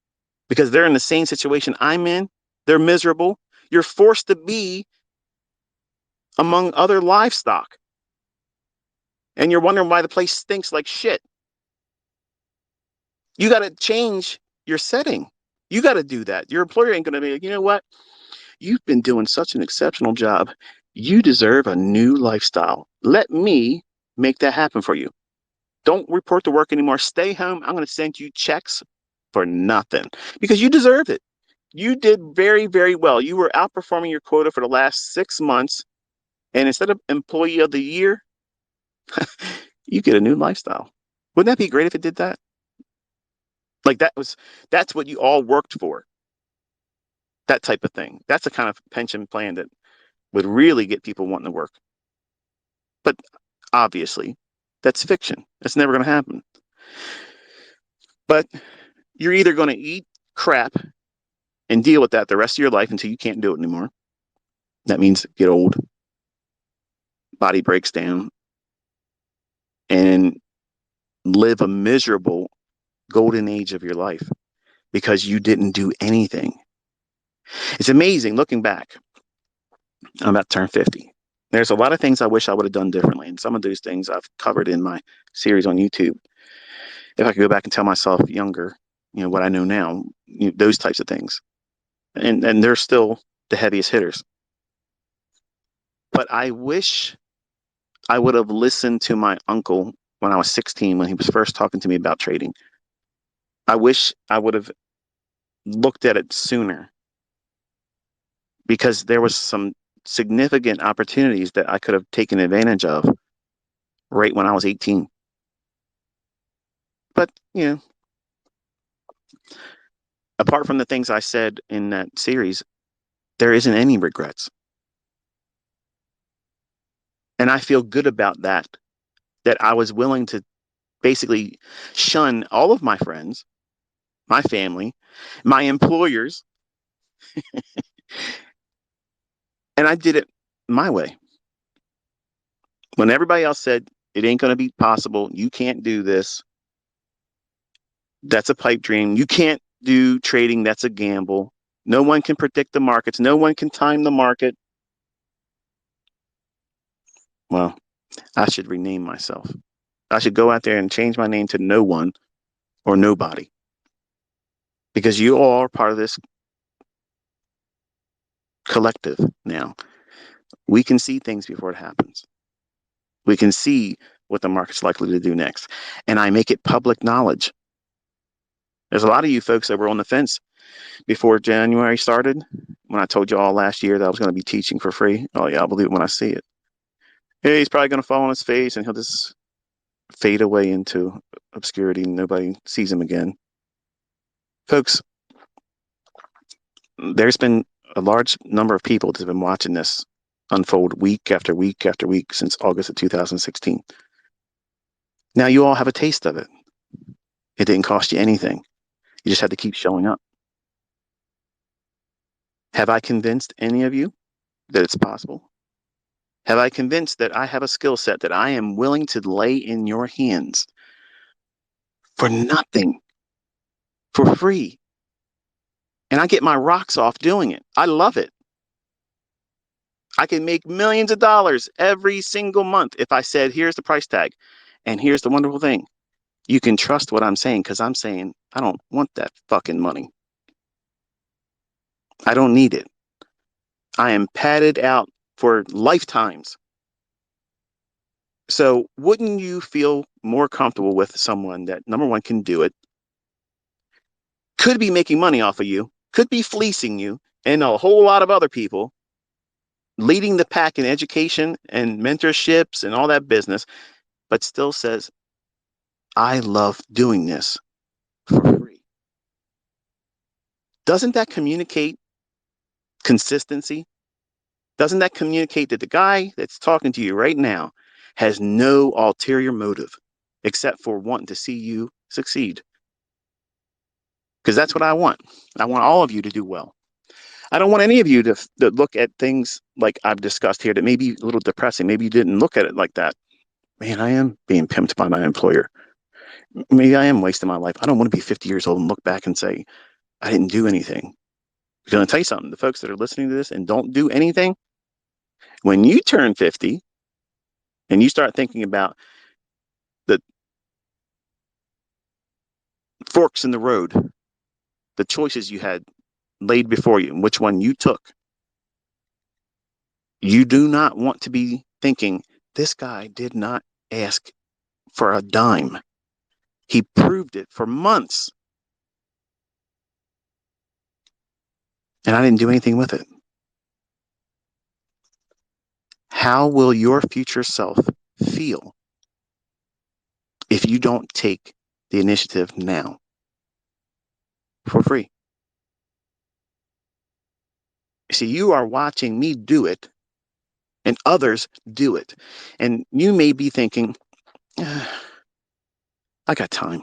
because they're in the same situation I'm in. They're miserable. You're forced to be among other livestock. and you're wondering why the place stinks like shit. You got to change your setting. You got to do that. Your employer ain't going to be like, you know what? You've been doing such an exceptional job. You deserve a new lifestyle. Let me make that happen for you. Don't report to work anymore. Stay home. I'm going to send you checks for nothing because you deserve it. You did very, very well. You were outperforming your quota for the last 6 months. And instead of employee of the year, you get a new lifestyle. Wouldn't that be great if it did that? Like that's what you all worked for. That type of thing. That's the kind of pension plan that would really get people wanting to work. But obviously, that's fiction. That's never going to happen. But you're either going to eat crap and deal with that the rest of your life until you can't do it anymore. That means get old, body breaks down, and live a miserable golden age of your life because you didn't do anything. It's amazing looking back. I'm about to turn 50. There's a lot of things I wish I would have done differently. And some of those things I've covered in my series on YouTube. If I could go back and tell myself younger, what I know now, those types of things. And they're still the heaviest hitters. But I wish I would have listened to my uncle when I was 16, when he was first talking to me about trading. I wish I would have looked at it sooner because there was some significant opportunities that I could have taken advantage of right when I was 18. But, apart from the things I said in that series, there isn't any regrets. And I feel good about that I was willing to basically shun all of my friends, my family, my employers, and I did it my way. When everybody else said, it ain't going to be possible, you can't do this, that's a pipe dream, you can't do trading, that's a gamble, no one can predict the markets, no one can time the market. Well, I should rename myself. I should go out there and change my name to no one or nobody. Because you all are part of this collective now. We can see things before it happens. We can see what the market's likely to do next. And I make it public knowledge. There's a lot of you folks that were on the fence before January started, when I told you all last year that I was going to be teaching for free. Oh yeah, I'll believe it when I see it. Hey, he's probably going to fall on his face and he'll just fade away into obscurity and nobody sees him again. Folks, there's been a large number of people that have been watching this unfold week after week after week since August of 2016. Now you all have a taste of it. It didn't cost you anything. You just had to keep showing up. Have I convinced any of you that it's possible? Have I convinced that I have a skill set that I am willing to lay in your hands for nothing, for free? And I get my rocks off doing it. I love it. I can make millions of dollars every single month if I said, here's the price tag. And here's the wonderful thing. You can trust what I'm saying because I'm saying, I don't want that fucking money. I don't need it. I am padded out for lifetimes. So wouldn't you feel more comfortable with someone that, number one, can do it, could be making money off of you, could be fleecing you, and a whole lot of other people, leading the pack in education and mentorships and all that business, but still says, I love doing this for free? Doesn't that communicate consistency? Doesn't that communicate that the guy that's talking to you right now has no ulterior motive except for wanting to see you succeed? Because that's what I want. I want all of you to do well. I don't want any of you to look at things like I've discussed here that may be a little depressing. Maybe you didn't look at it like that. Man, I am being pimped by my employer. Maybe I am wasting my life. I don't want to be 50 years old and look back and say, I didn't do anything. I'm going to tell you something. The folks that are listening to this and don't do anything, when you turn 50 and you start thinking about forks in the road, the choices you had laid before you, and which one you took. You do not want to be thinking, this guy did not ask for a dime. He proved it for months. And I didn't do anything with it. How will your future self feel if you don't take the initiative now for free? See, you are watching me do it and others do it. And you may be thinking, I got time.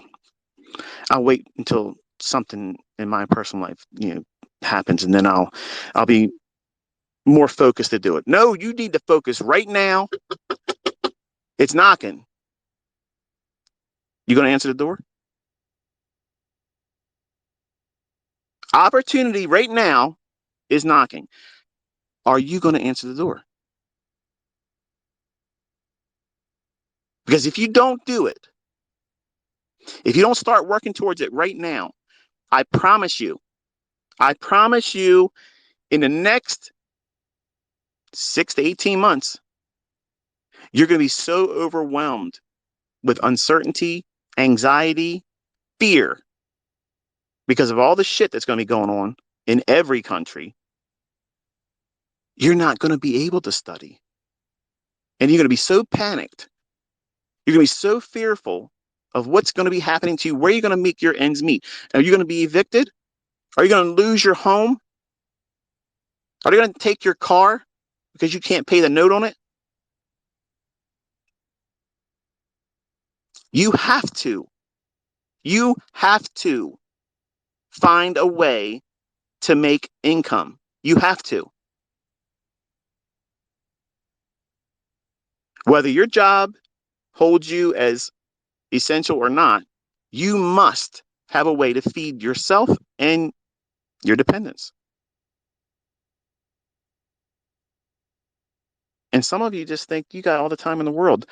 I'll wait until something in my personal life, happens, and then I'll be more focused to do it. No, you need to focus right now. It's knocking. You going to answer the door? Opportunity right now is knocking. Are you going to answer the door? Because if you don't do it, if you don't start working towards it right now, I promise you, in the next 6 to 18 months, you're going to be so overwhelmed with uncertainty, anxiety, fear, because of all the shit that's going to be going on in every country. You're not going to be able to study. And you're going to be so panicked. You're going to be so fearful of what's going to be happening to you. Where are you going to make your ends meet? Are you going to be evicted? Are you going to lose your home? Are they going to take your car because you can't pay the note on it? You have to find a way to make income. You have to. Whether your job holds you as essential or not, you must have a way to feed yourself and your dependents. And some of you just think you got all the time in the world.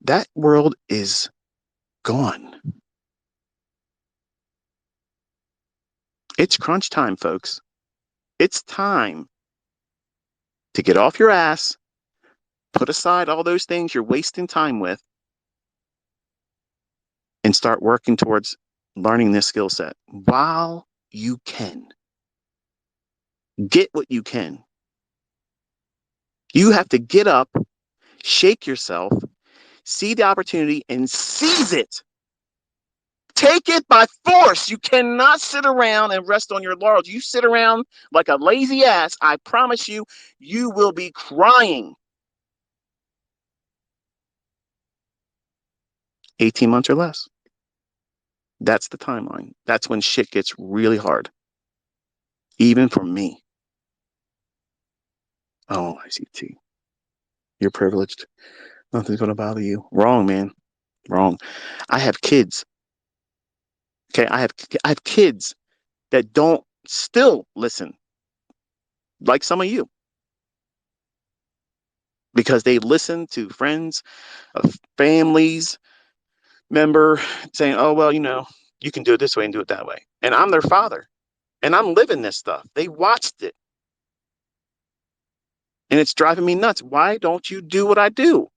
That world is gone. It's crunch time, folks. It's time to get off your ass, put aside all those things you're wasting time with, and start working towards learning this skill set while you can. Get what you can. You have to get up, shake yourself, see the opportunity, and seize it. Take it by force. You cannot sit around and rest on your laurels. You sit around like a lazy ass, I promise you, you will be crying. 18 months or less. That's the timeline. That's when shit gets really hard. Even for me. Oh, ICT. You're privileged. Nothing's going to bother you. Wrong, man. Wrong. I have kids. Okay, I have kids that don't still listen, like some of you, because they listen to friends, families, member saying, "Oh well, you can do it this way and do it that way," and I'm their father, and I'm living this stuff. They watched it, and it's driving me nuts. Why don't you do what I do?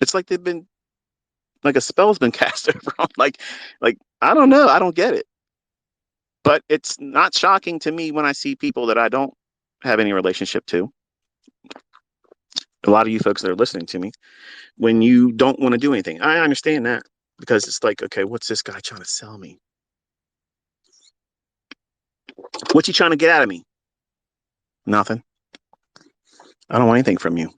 It's like they've been like a spell's been cast over on. Like I don't know. I don't get it. But it's not shocking to me when I see people that I don't have any relationship to. A lot of you folks that are listening to me, when you don't want to do anything, I understand that, because it's like, okay, what's this guy trying to sell me? What's he trying to get out of me? Nothing. I don't want anything from you.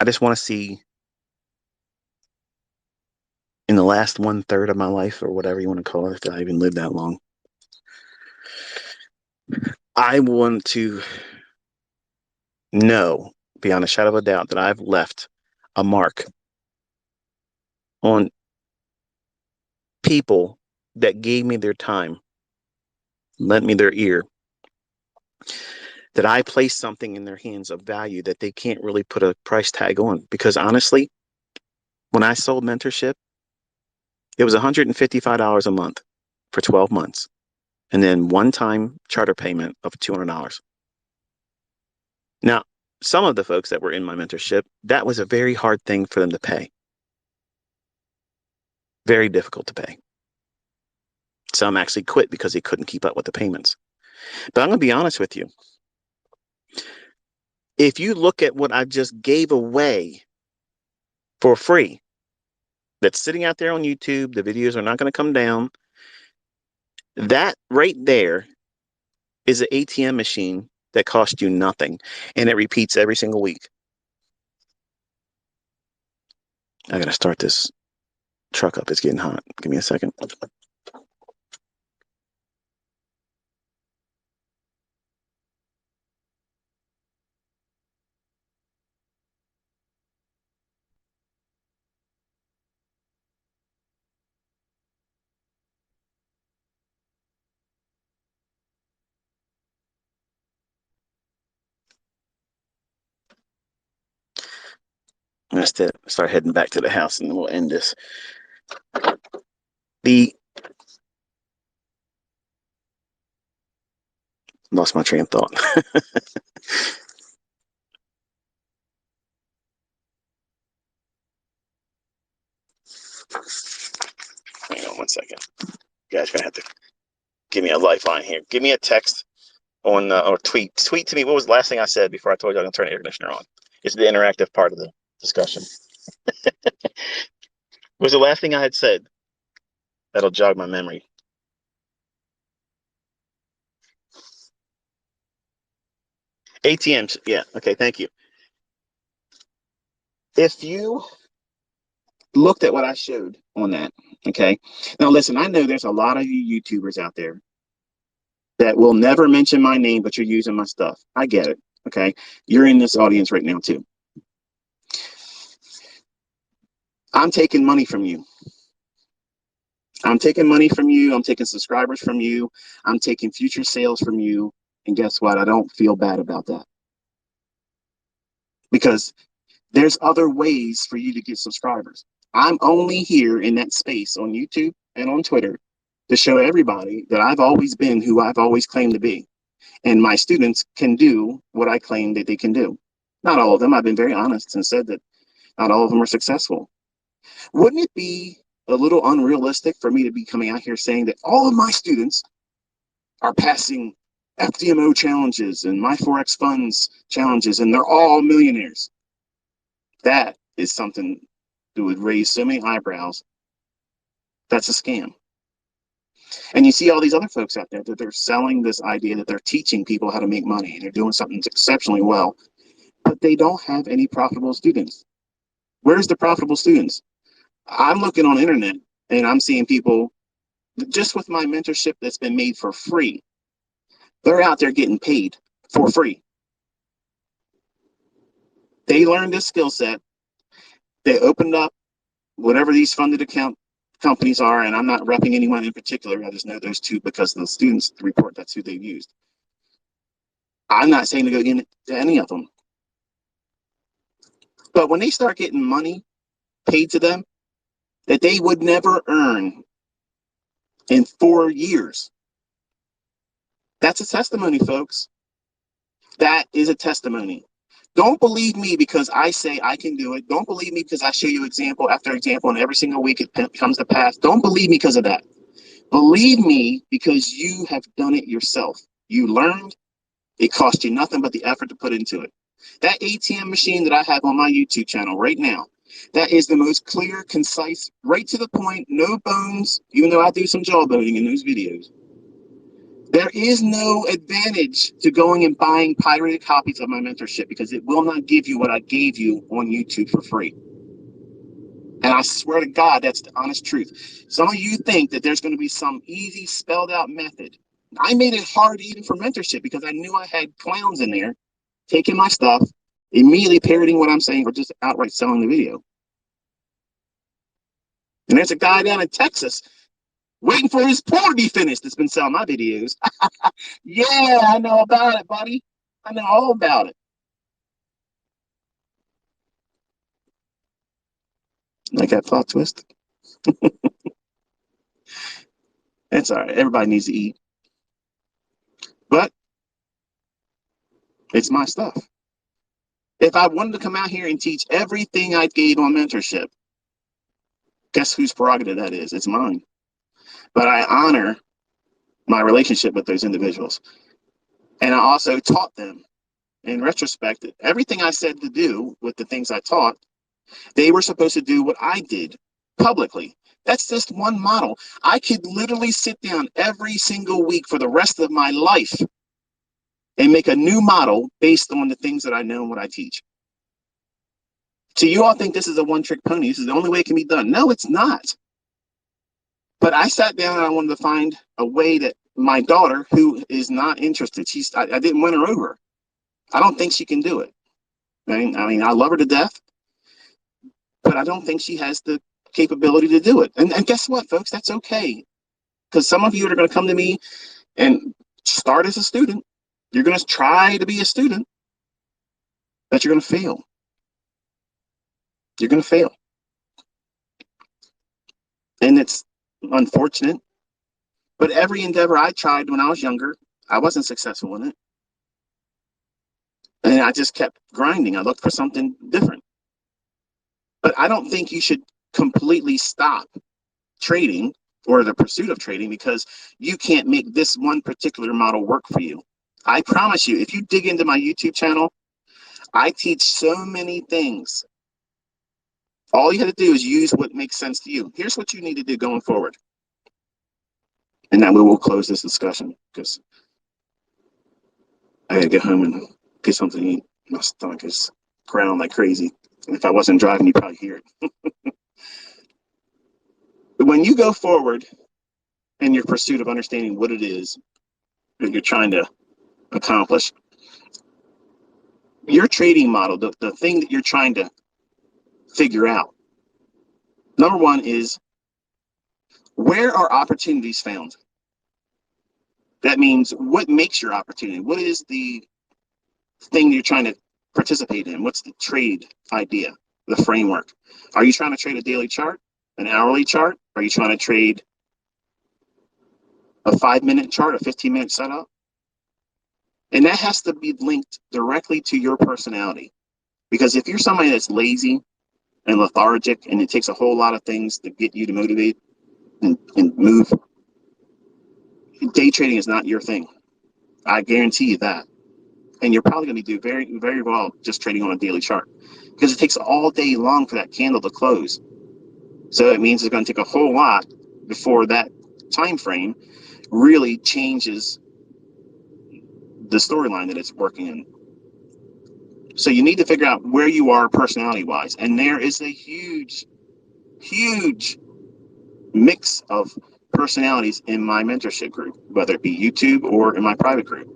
I just want to see, in the last 1/3 of my life, or whatever you want to call it, if I even lived that long, I want to know beyond a shadow of a doubt that I've left a mark on people that gave me their time, lent me their ear, that I place something in their hands of value that they can't really put a price tag on. Because honestly, when I sold mentorship, it was $155 a month for 12 months. And then one-time charter payment of $200. Now, some of the folks that were in my mentorship, that was a very hard thing for them to pay. Very difficult to pay. Some actually quit because they couldn't keep up with the payments. But I'm going to be honest with you. If you look at what I just gave away for free, that's sitting out there on YouTube, the videos are not going to come down. That right there is an ATM machine that costs you nothing, and it repeats every single week. I got to start this truck up. It's getting hot. Give me a second. I'm going to start heading back to the house, and then we'll end this. Lost my train of thought. Hang on one second. You guys are going to have to give me a lifeline here. Give me a text on or tweet to me. What was the last thing I said before I told you I'm going to turn the air conditioner on? It's the interactive part of the discussion. What was the last thing I had said? That'll jog my memory. ATMs. Yeah. Okay. Thank you. If you looked at what I showed on that, okay. Now listen, I know there's a lot of you YouTubers out there that will never mention my name, but you're using my stuff. I get it. Okay. You're in this audience right now too. I'm taking money from you. I'm taking money from you. I'm taking subscribers from you. I'm taking future sales from you. And guess what? I don't feel bad about that. Because there's other ways for you to get subscribers. I'm only here in that space on YouTube and on Twitter to show everybody that I've always been who I've always claimed to be. And my students can do what I claim that they can do. Not all of them. I've been very honest and said that not all of them are successful. Wouldn't it be a little unrealistic for me to be coming out here saying that all of my students are passing FDMO challenges and my Forex funds challenges and they're all millionaires? That is something that would raise so many eyebrows. That's a scam. And you see all these other folks out there that they're selling this idea that they're teaching people how to make money and they're doing something that's exceptionally well, but they don't have any profitable students. Where's the profitable students? I'm looking on the internet and I'm seeing people just with my mentorship that's been made for free. They're out there getting paid for free. They learned this skill set. They opened up whatever these funded account companies are, and I'm not repping anyone in particular. I just know those two because the students report that's who they've used. I'm not saying to go into any of them. But when they start getting money paid to them that they would never earn in 4 years, that's a testimony, folks. That is a testimony. Don't believe me because I say I can do it. Don't believe me because I show you example after example, and every single week it comes to pass. Don't believe me because of that. Believe me because you have done it yourself. You learned. It cost you nothing but the effort to put into it. That ATM machine that I have on my YouTube channel right now, that is the most clear, concise, right to the point, no bones, even though I do some jawboning in those videos. There is no advantage to going and buying pirated copies of my mentorship because it will not give you what I gave you on YouTube for free. And I swear to God, that's the honest truth. Some of you think that there's going to be some easy spelled out method. I made it hard even for mentorship because I knew I had clowns in there taking my stuff, immediately parroting what I'm saying, or just outright selling the video. And there's a guy down in Texas waiting for his pour to be finished that's been selling my videos. Yeah, I know about it, buddy. I know all about it. Like that plot twist. It's all right. Everybody needs to eat, but it's my stuff. If I wanted to come out here and teach everything I gave on mentorship, guess whose prerogative that is? It's mine. But I honor my relationship with those individuals. And I also taught them in retrospect, everything I said to do with the things I taught, they were supposed to do what I did publicly. That's just one model. I could literally sit down every single week for the rest of my life and make a new model based on the things that I know and what I teach. So you all think this is a one-trick pony. This is the only way it can be done. No, it's not. But I sat down and I wanted to find a way that my daughter, who is not interested, I didn't win her over. I don't think she can do it. I love her to death, but I don't think she has the capability to do it. And guess what, folks? That's okay. Because some of you are going to come to me and start as a student. You're going to try to be a student, but you're going to fail. You're going to fail. And it's unfortunate. But every endeavor I tried when I was younger, I wasn't successful in it. And I just kept grinding. I looked for something different. But I don't think you should completely stop trading or the pursuit of trading because you can't make this one particular model work for you. I promise you, if you dig into my YouTube channel, I teach so many things. All you have to do is use what makes sense to you. Here's what you need to do going forward. And then we will close this discussion because I gotta get home and get something to eat. My stomach is growling like crazy. And if I wasn't driving, you'd probably hear it. But when you go forward in your pursuit of understanding what it is that you're trying to accomplish, your trading model, the thing that you're trying to figure out, number one is, where are opportunities found? That means what makes your opportunity? What is the thing you're trying to participate in? What's the trade idea, the framework? Are you trying to trade a daily chart, an hourly chart? Are you trying to trade a 5-minute chart, a 15-minute setup? And that has to be linked directly to your personality. Because if you're somebody that's lazy and lethargic and it takes a whole lot of things to get you to motivate and move, day trading is not your thing. I guarantee you that. And you're probably going to do very, very well just trading on a daily chart because it takes all day long for that candle to close. So it means it's going to take a whole lot before that time frame really changes the storyline that it's working in. So you need to figure out where you are personality-wise. And there is a huge, huge mix of personalities in my mentorship group, whether it be YouTube or in my private group.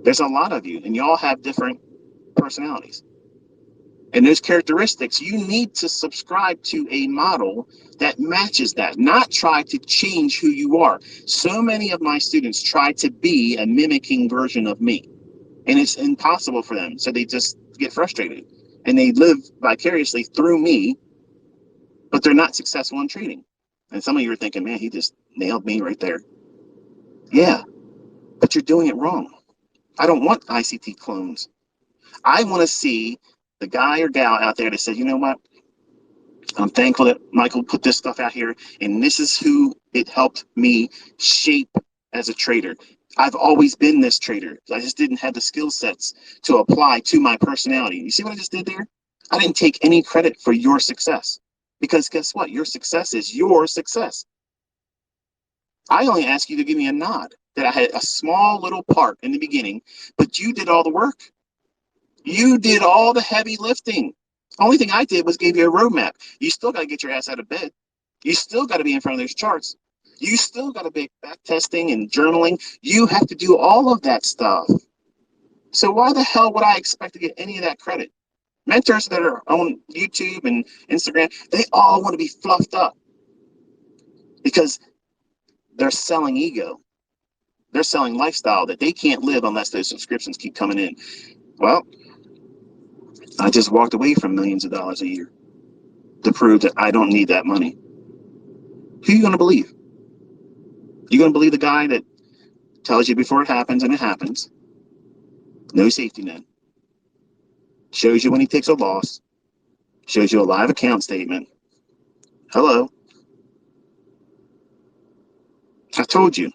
There's a lot of you, and you all have different personalities. And those characteristics, you need to subscribe to a model that matches that, not try to change who you are. So many of my students try to be a mimicking version of me, and it's impossible for them. So they just get frustrated, and they live vicariously through me, but they're not successful in trading. And some of you are thinking, man, he just nailed me right there. Yeah, but you're doing it wrong. I don't want ICT clones. I want to see the guy or gal out there that said, you know what? I'm thankful that Michael put this stuff out here, and this is who it helped me shape as a trader. I've always been this trader. I just didn't have the skill sets to apply to my personality. You see what I just did there? I didn't take any credit for your success because guess what? Your success is your success. I only ask you to give me a nod that I had a small little part in the beginning, but you did all the work. You did all the heavy lifting. Only thing I did was gave you a roadmap. You still got to get your ass out of bed. You still got to be in front of those charts. You still got to be back testing and journaling. You have to do all of that stuff. So why the hell would I expect to get any of that credit? Mentors that are on YouTube and Instagram, they all want to be fluffed up because they're selling ego. They're selling lifestyle that they can't live unless those subscriptions keep coming in. Well, I just walked away from millions of dollars a year to prove that I don't need that money. Who are you going to believe? You going to believe the guy that tells you before it happens and it happens, no safety net, shows you when he takes a loss, shows you a live account statement? Hello. I told you,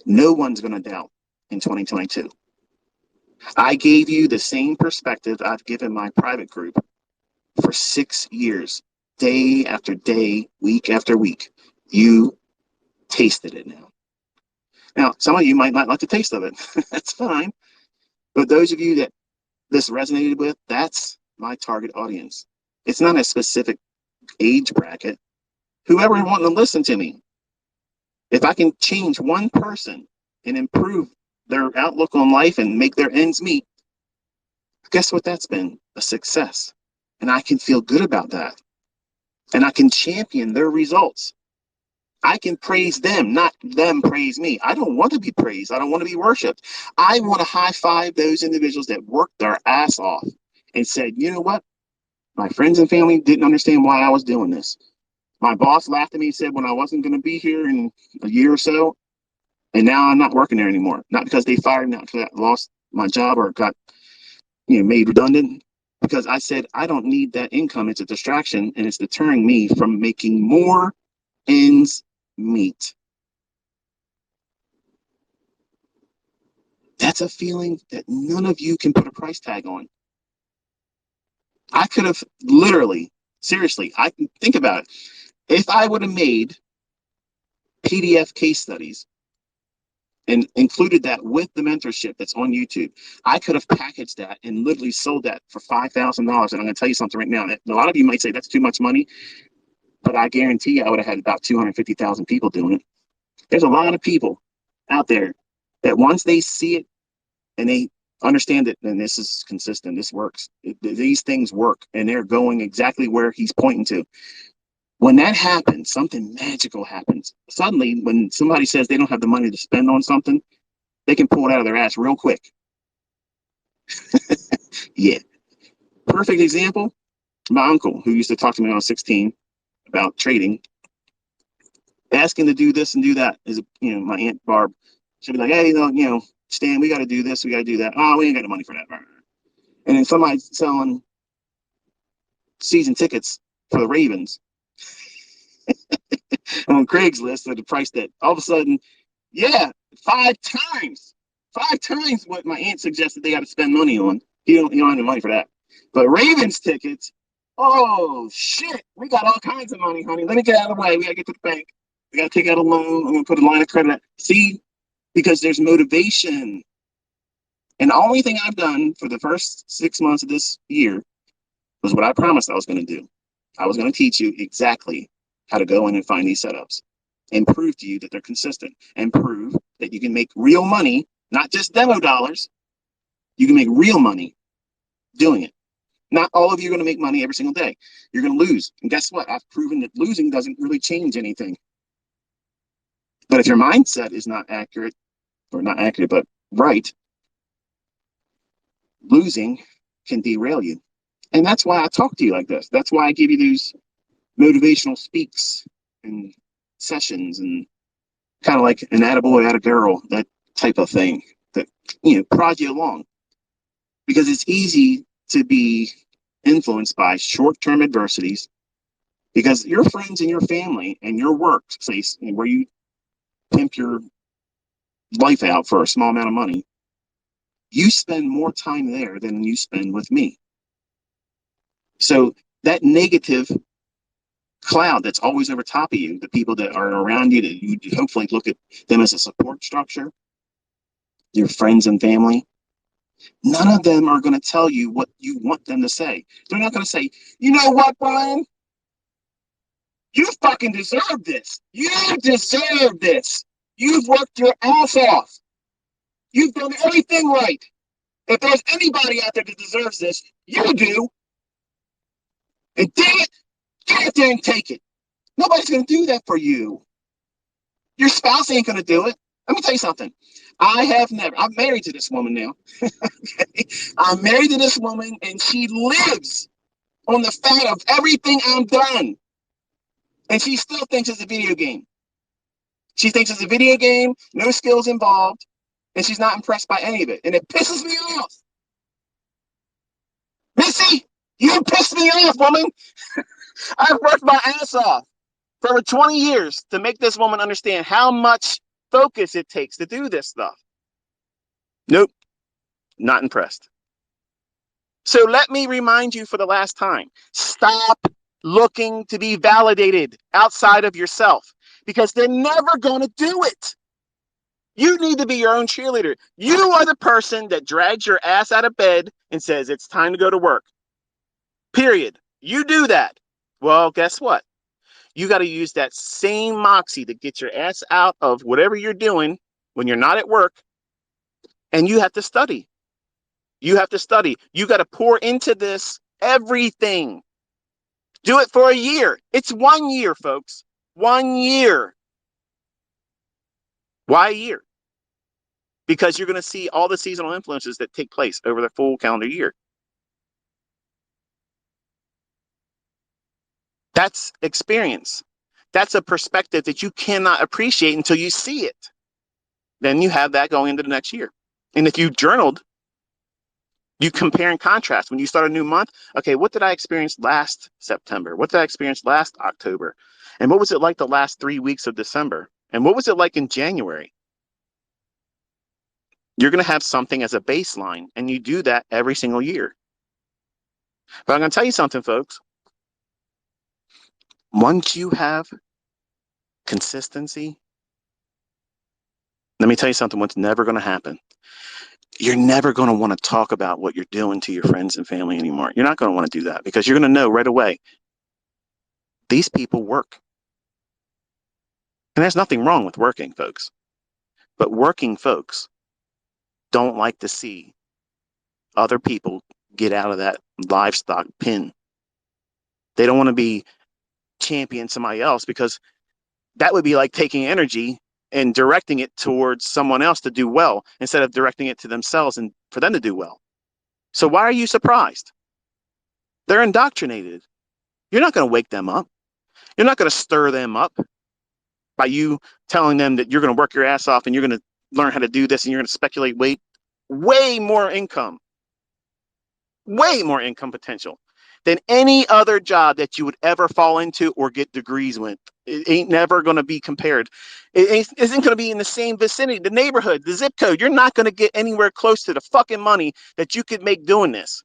no one's going to doubt in 2022. I gave you the same perspective I've given my private group for 6 years, day after day, week after week. You tasted it now. Now, some of you might not like the taste of it. That's fine. But those of you that this resonated with, that's my target audience. It's not a specific age bracket. Whoever wants to listen to me, if I can change one person and improve their outlook on life and make their ends meet, guess what? That's been a success. And I can feel good about that. And I can champion their results. I can praise them, not them praise me. I don't want to be praised. I don't want to be worshiped. I want to high five those individuals that worked their ass off and said, you know what? My friends and family didn't understand why I was doing this. My boss laughed at me and said when I wasn't going to be here in a year or so, and now I'm not working there anymore. Not because they fired me, not because I lost my job or got made redundant. Because I said I don't need that income. It's a distraction and it's deterring me from making more ends meet. That's a feeling that none of you can put a price tag on. I could have literally, seriously, I can think about it. If I would have made PDF case studies and included that with the mentorship that's on YouTube, I could have packaged that and literally sold that for $5,000. And I'm going to tell you something right now. A lot of you might say that's too much money, but I guarantee I would have had about 250,000 people doing it. There's a lot of people out there that once they see it and they understand it, and this is consistent, this works, these things work, and they're going exactly where he's pointing to. When that happens, something magical happens. Suddenly, when somebody says they don't have the money to spend on something, they can pull it out of their ass real quick. Yeah. Perfect example, my uncle, who used to talk to me when I was 16 about trading, asking to do this and do that is, my Aunt Barb. She'll be like, hey, Stan, we got to do this, we got to do that. Oh, we ain't got the money for that. And then somebody selling season tickets for the Ravens on Craigslist at the price that all of a sudden, yeah, five times what my aunt suggested they got to spend money on. He don't have the money for that. But Ravens tickets, oh shit, we got all kinds of money, honey. Let me get out of the way. We got to get to the bank. We got to take out a loan. I'm going to put a line of credit. See, because there's motivation. And the only thing I've done for the first 6 months of this year was what I promised I was going to do. I was going to teach you exactly how to go in and find these setups and prove to you that they're consistent and prove that you can make real money, not just demo dollars. You can make real money doing it. Not all of you are going to make money every single day. You're going to lose. And guess what? I've proven that losing doesn't really change anything. But if your mindset is not accurate, or not accurate, but right, losing can derail you. And that's why I talk to you like this. That's why I give you these motivational speaks and sessions and kind of like an attaboy, attagirl, that type of thing that, prod you along. Because it's easy to be influenced by short-term adversities because your friends and your family and your workplace, where you pimp your life out for a small amount of money, you spend more time there than you spend with me. So that negative cloud that's always over top of you, the people that are around you, that you hopefully look at them as a support structure, your friends and family, none of them are going to tell you what you want them to say. They're not going to say, you know what, Brian? You fucking deserve this. You deserve this. You've worked your ass off. You've done everything right. If there's anybody out there that deserves this, you do. And dang it, get out there and take it. Nobody's going to do that for you. Your spouse ain't going to do it. Let me tell you something. I'm married to this woman now. Okay? I'm married to this woman, and she lives on the fact of everything I've done. And she still thinks it's a video game. She thinks it's a video game, no skills involved, and she's not impressed by any of it. And it pisses me off. Missy, you piss me off, woman. I've worked my ass off for over 20 years to make this woman understand how much focus it takes to do this stuff. Nope, not impressed. So let me remind you for the last time, stop looking to be validated outside of yourself because they're never going to do it. You need to be your own cheerleader. You are the person that drags your ass out of bed and says it's time to go to work. Period. You do that. Well, guess what? You got to use that same moxie to get your ass out of whatever you're doing when you're not at work. And you have to study. You have to study. You got to pour into this everything. Do it for a year. It's 1 year, folks. 1 year. Why a year? Because you're going to see all the seasonal influences that take place over the full calendar year. That's experience. That's a perspective that you cannot appreciate until you see it. Then you have that going into the next year. And if you journaled, you compare and contrast. When you start a new month, okay, what did I experience last September? What did I experience last October? And what was it like the last 3 weeks of December? And what was it like in January? You're going to have something as a baseline, and you do that every single year. But I'm going to tell you something, folks. Once you have consistency, let me tell you something, what's never going to happen. You're never going to want to talk about what you're doing to your friends and family anymore. You're not going to want to do that because you're going to know right away, these people work. And there's nothing wrong with working, folks. But working folks don't like to see other people get out of that livestock pen. They don't want to be championing somebody else because that would be like taking energy and directing it towards someone else to do well instead of directing it to themselves and for them to do well. So why are you surprised? They're indoctrinated. You're not going to wake them up. You're not going to stir them up by you telling them that you're going to work your ass off and you're going to learn how to do this and you're going to speculate way more income potential than any other job that you would ever fall into or get degrees with. It ain't never going to be compared. It isn't going to be in the same vicinity, the neighborhood, the zip code. You're not going to get anywhere close to the fucking money that you could make doing this.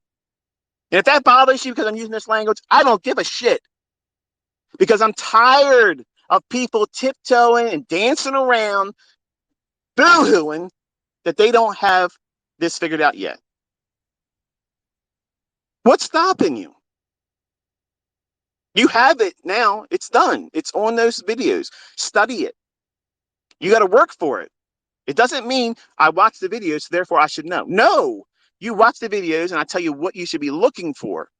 And if that bothers you because I'm using this language, I don't give a shit. Because I'm tired of people tiptoeing and dancing around, boo-hooing that they don't have this figured out yet. What's stopping you? You have it now. It's done. It's on those videos. Study it. You got to work for it. It doesn't mean I watch the videos, therefore I should know. No, you watch the videos and I tell you what you should be looking for.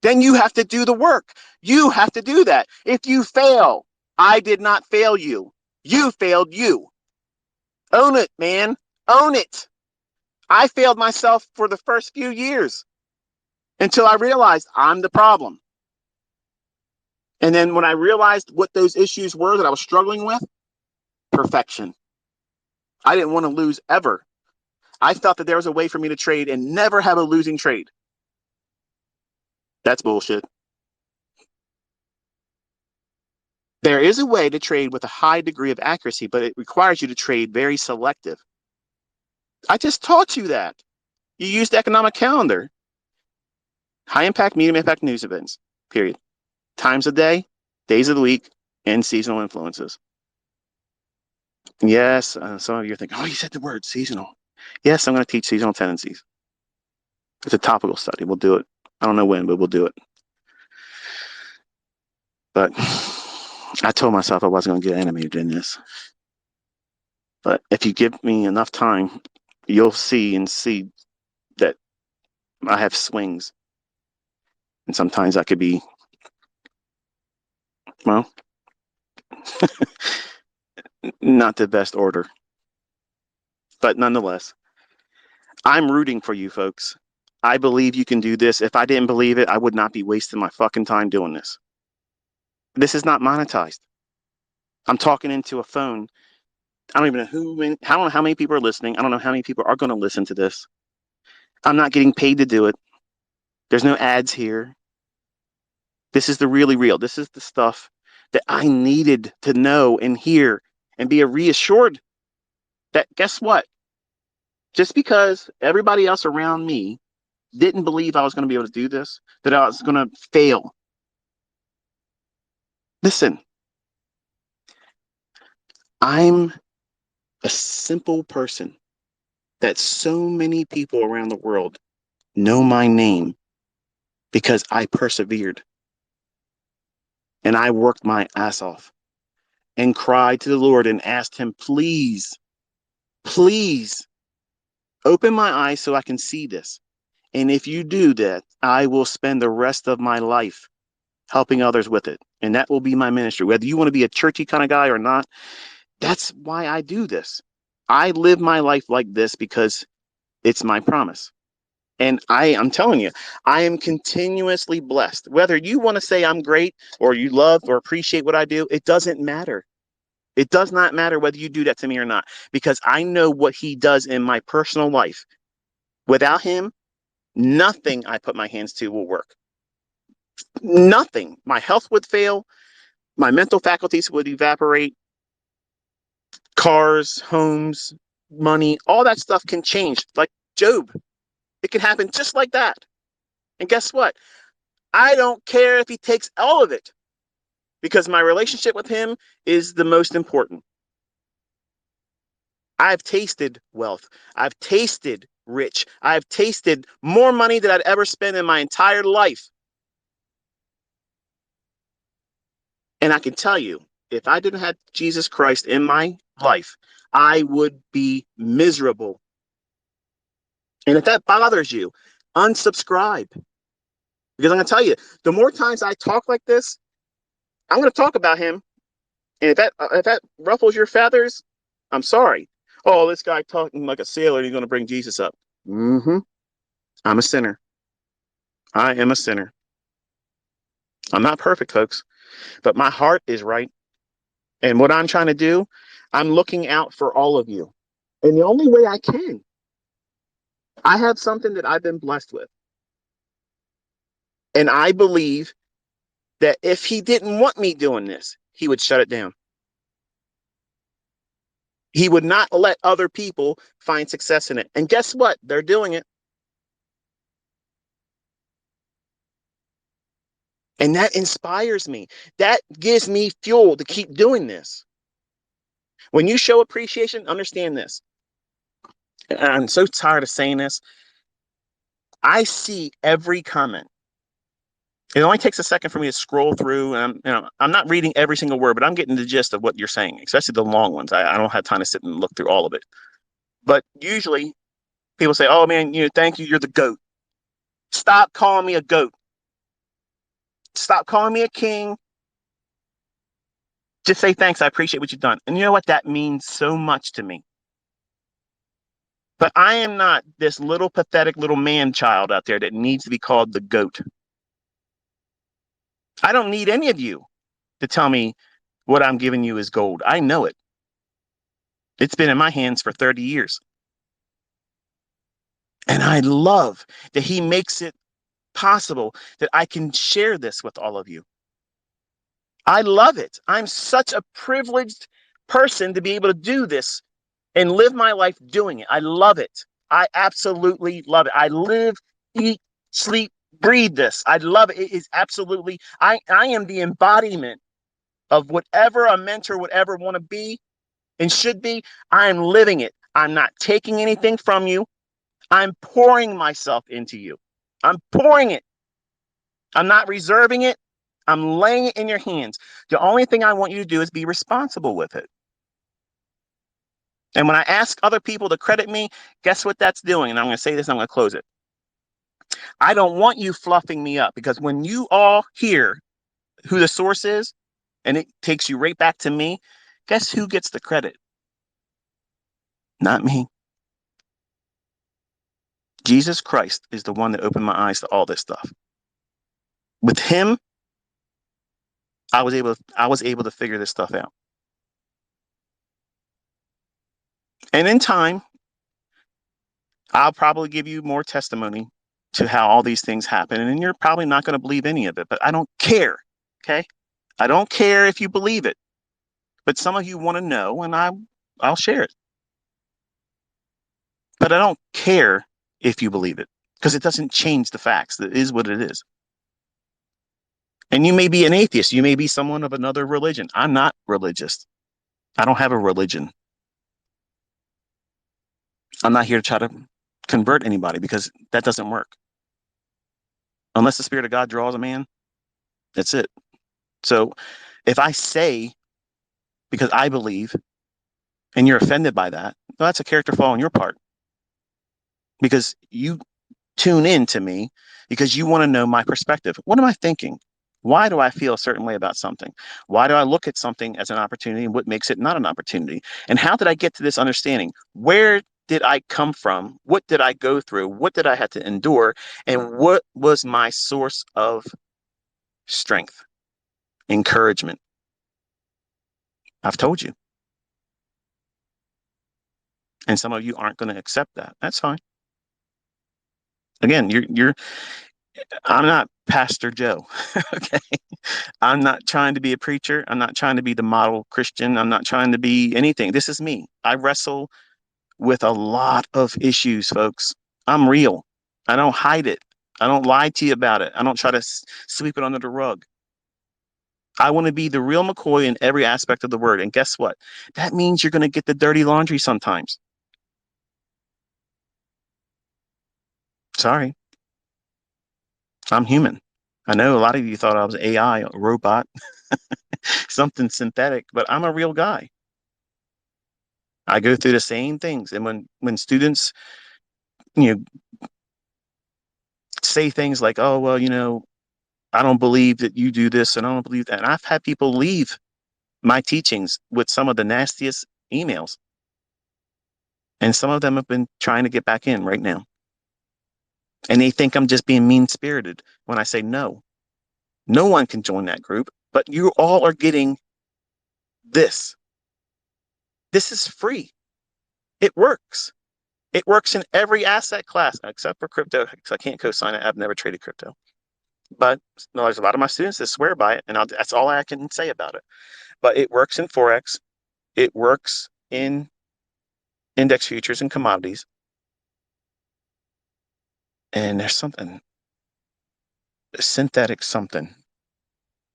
Then you have to do the work. You have to do that. If you fail, I did not fail you. You failed you. Own it, man. Own it. I failed myself for the first few years until I realized I'm the problem. And then when I realized what those issues were that I was struggling with, perfection. I didn't want to lose ever. I thought that there was a way for me to trade and never have a losing trade. That's bullshit. There is a way to trade with a high degree of accuracy, but it requires you to trade very selective. I just taught you that. You use the economic calendar. High impact, medium impact news events, period. Times of day, days of the week, and seasonal influences. Yes, some of you are thinking, oh, you said the word seasonal. Yes, I'm going to teach seasonal tendencies. It's a topical study. We'll do it. I don't know when, but we'll do it. But I told myself I wasn't going to get animated in this. But if you give me enough time, you'll see that I have swings. And sometimes I could be, well, not the best order. But nonetheless, I'm rooting for you folks. I believe you can do this. If I didn't believe it, I would not be wasting my fucking time doing this. This is not monetized. I'm talking into a phone. I don't even know I don't know how many people are listening. I don't know how many people are going to listen to this. I'm not getting paid to do it. There's no ads here. This is the really real. This is the stuff that I needed to know and hear and be reassured that guess what? Just because everybody else around me didn't believe I was going to be able to do this, that I was going to fail. Listen, I'm a simple person that so many people around the world know my name because I persevered and I worked my ass off and cried to the Lord and asked him, please, please open my eyes so I can see this. And if you do that, I will spend the rest of my life helping others with it. And that will be my ministry. Whether you want to be a churchy kind of guy or not, that's why I do this. I live my life like this because it's my promise. And I'm telling you, I am continuously blessed. Whether you want to say I'm great or you love or appreciate what I do, it doesn't matter. It does not matter whether you do that to me or not, because I know what he does in my personal life. Without him, nothing I put my hands to will work. Nothing. My health would fail. My mental faculties would evaporate. Cars, homes, money, all that stuff can change. Like Job, it can happen just like that. And guess what? I don't care if he takes all of it because my relationship with him is the most important. I've tasted wealth. I've tasted rich. I've tasted more money than I'd ever spend in my entire life. And I can tell you, if I didn't have Jesus Christ in my life, I would be miserable. And if that bothers you, unsubscribe. Because I'm going to tell you, the more times I talk like this, I'm going to talk about him. And if that ruffles your feathers, I'm sorry. Oh, this guy talking like a sailor, he's going to bring Jesus up. Mm-hmm. I'm a sinner. I am a sinner. I'm not perfect, folks, but my heart is right. And what I'm trying to do, I'm looking out for all of you. And the only way I can, I have something that I've been blessed with. And I believe that if he didn't want me doing this, he would shut it down. He would not let other people find success in it. And guess what? They're doing it. And that inspires me. That gives me fuel to keep doing this. When you show appreciation, understand this. And I'm so tired of saying this. I see every comment. It only takes a second for me to scroll through, and I'm not reading every single word, but I'm getting the gist of what you're saying, especially the long ones. I don't have time to sit and look through all of it. But usually people say, "Oh man, thank you, you're the GOAT." Stop calling me a GOAT. Stop calling me a king. Just say thanks. I appreciate what you've done. And you know what? That means so much to me. But I am not this little pathetic little man child out there that needs to be called the GOAT. I don't need any of you to tell me what I'm giving you is gold. I know it. It's been in my hands for 30 years. And I love that he makes it possible that I can share this with all of you. I love it. I'm such a privileged person to be able to do this and live my life doing it. I love it. I absolutely love it. I live, eat, sleep, breathe this. I love it. It is absolutely, I am the embodiment of whatever a mentor would ever want to be and should be. I am living it. I'm not taking anything from you. I'm pouring myself into you. I'm pouring it. I'm not reserving it. I'm laying it in your hands. The only thing I want you to do is be responsible with it. And when I ask other people to credit me, guess what that's doing? And I'm going to say this, I'm going to close it. I don't want you fluffing me up, because when you all hear who the source is and it takes you right back to me, guess who gets the credit? Not me. Jesus Christ is the one that opened my eyes to all this stuff. With him, I was able to figure this stuff out. And in time, I'll probably give you more testimony to how all these things happen. And you're probably not going to believe any of it, but I don't care. Okay. I don't care if you believe it, but some of you want to know, and I'll share it. But I don't care if you believe it because it doesn't change the facts. It is what it is. And you may be an atheist. You may be someone of another religion. I'm not religious. I don't have a religion. I'm not here to try to convert anybody because that doesn't work. Unless the Spirit of God draws a man, that's it. So if I say, because I believe, and you're offended by that, well, that's a character flaw on your part. Because you tune in to me because you want to know my perspective. What am I thinking? Why do I feel a certain way about something? Why do I look at something as an opportunity and what makes it not an opportunity? And how did I get to this understanding? Where did I come from? What did I go through? What did I have to endure? And what was my source of strength, encouragement? I've told you. And some of you aren't going to accept that. That's fine. Again, I'm not Pastor Joe. Okay. I'm not trying to be a preacher. I'm not trying to be the model Christian. I'm not trying to be anything. This is me. I wrestle with a lot of issues, folks. I'm real. I don't hide it. I don't lie to you about it. I don't try to sweep it under the rug. I want to be the real McCoy in every aspect of the word. And guess what? That means you're going to get the dirty laundry sometimes. Sorry. I'm human. I know a lot of you thought I was AI, a robot, something synthetic, but I'm a real guy. I go through the same things. And when students, you know, say things like, oh, well, I don't believe that you do this and I don't believe that. And I've had people leave my teachings with some of the nastiest emails. And some of them have been trying to get back in right now. And they think I'm just being mean spirited when I say no. No one can join that group, but you all are getting this. This is free. It works. It works in every asset class except for crypto because I can't co-sign it. I've never traded crypto. But no, there's a lot of my students that swear by it, and that's all I can say about it. But it works in Forex. It works in index futures and commodities. And there's something, synthetic something.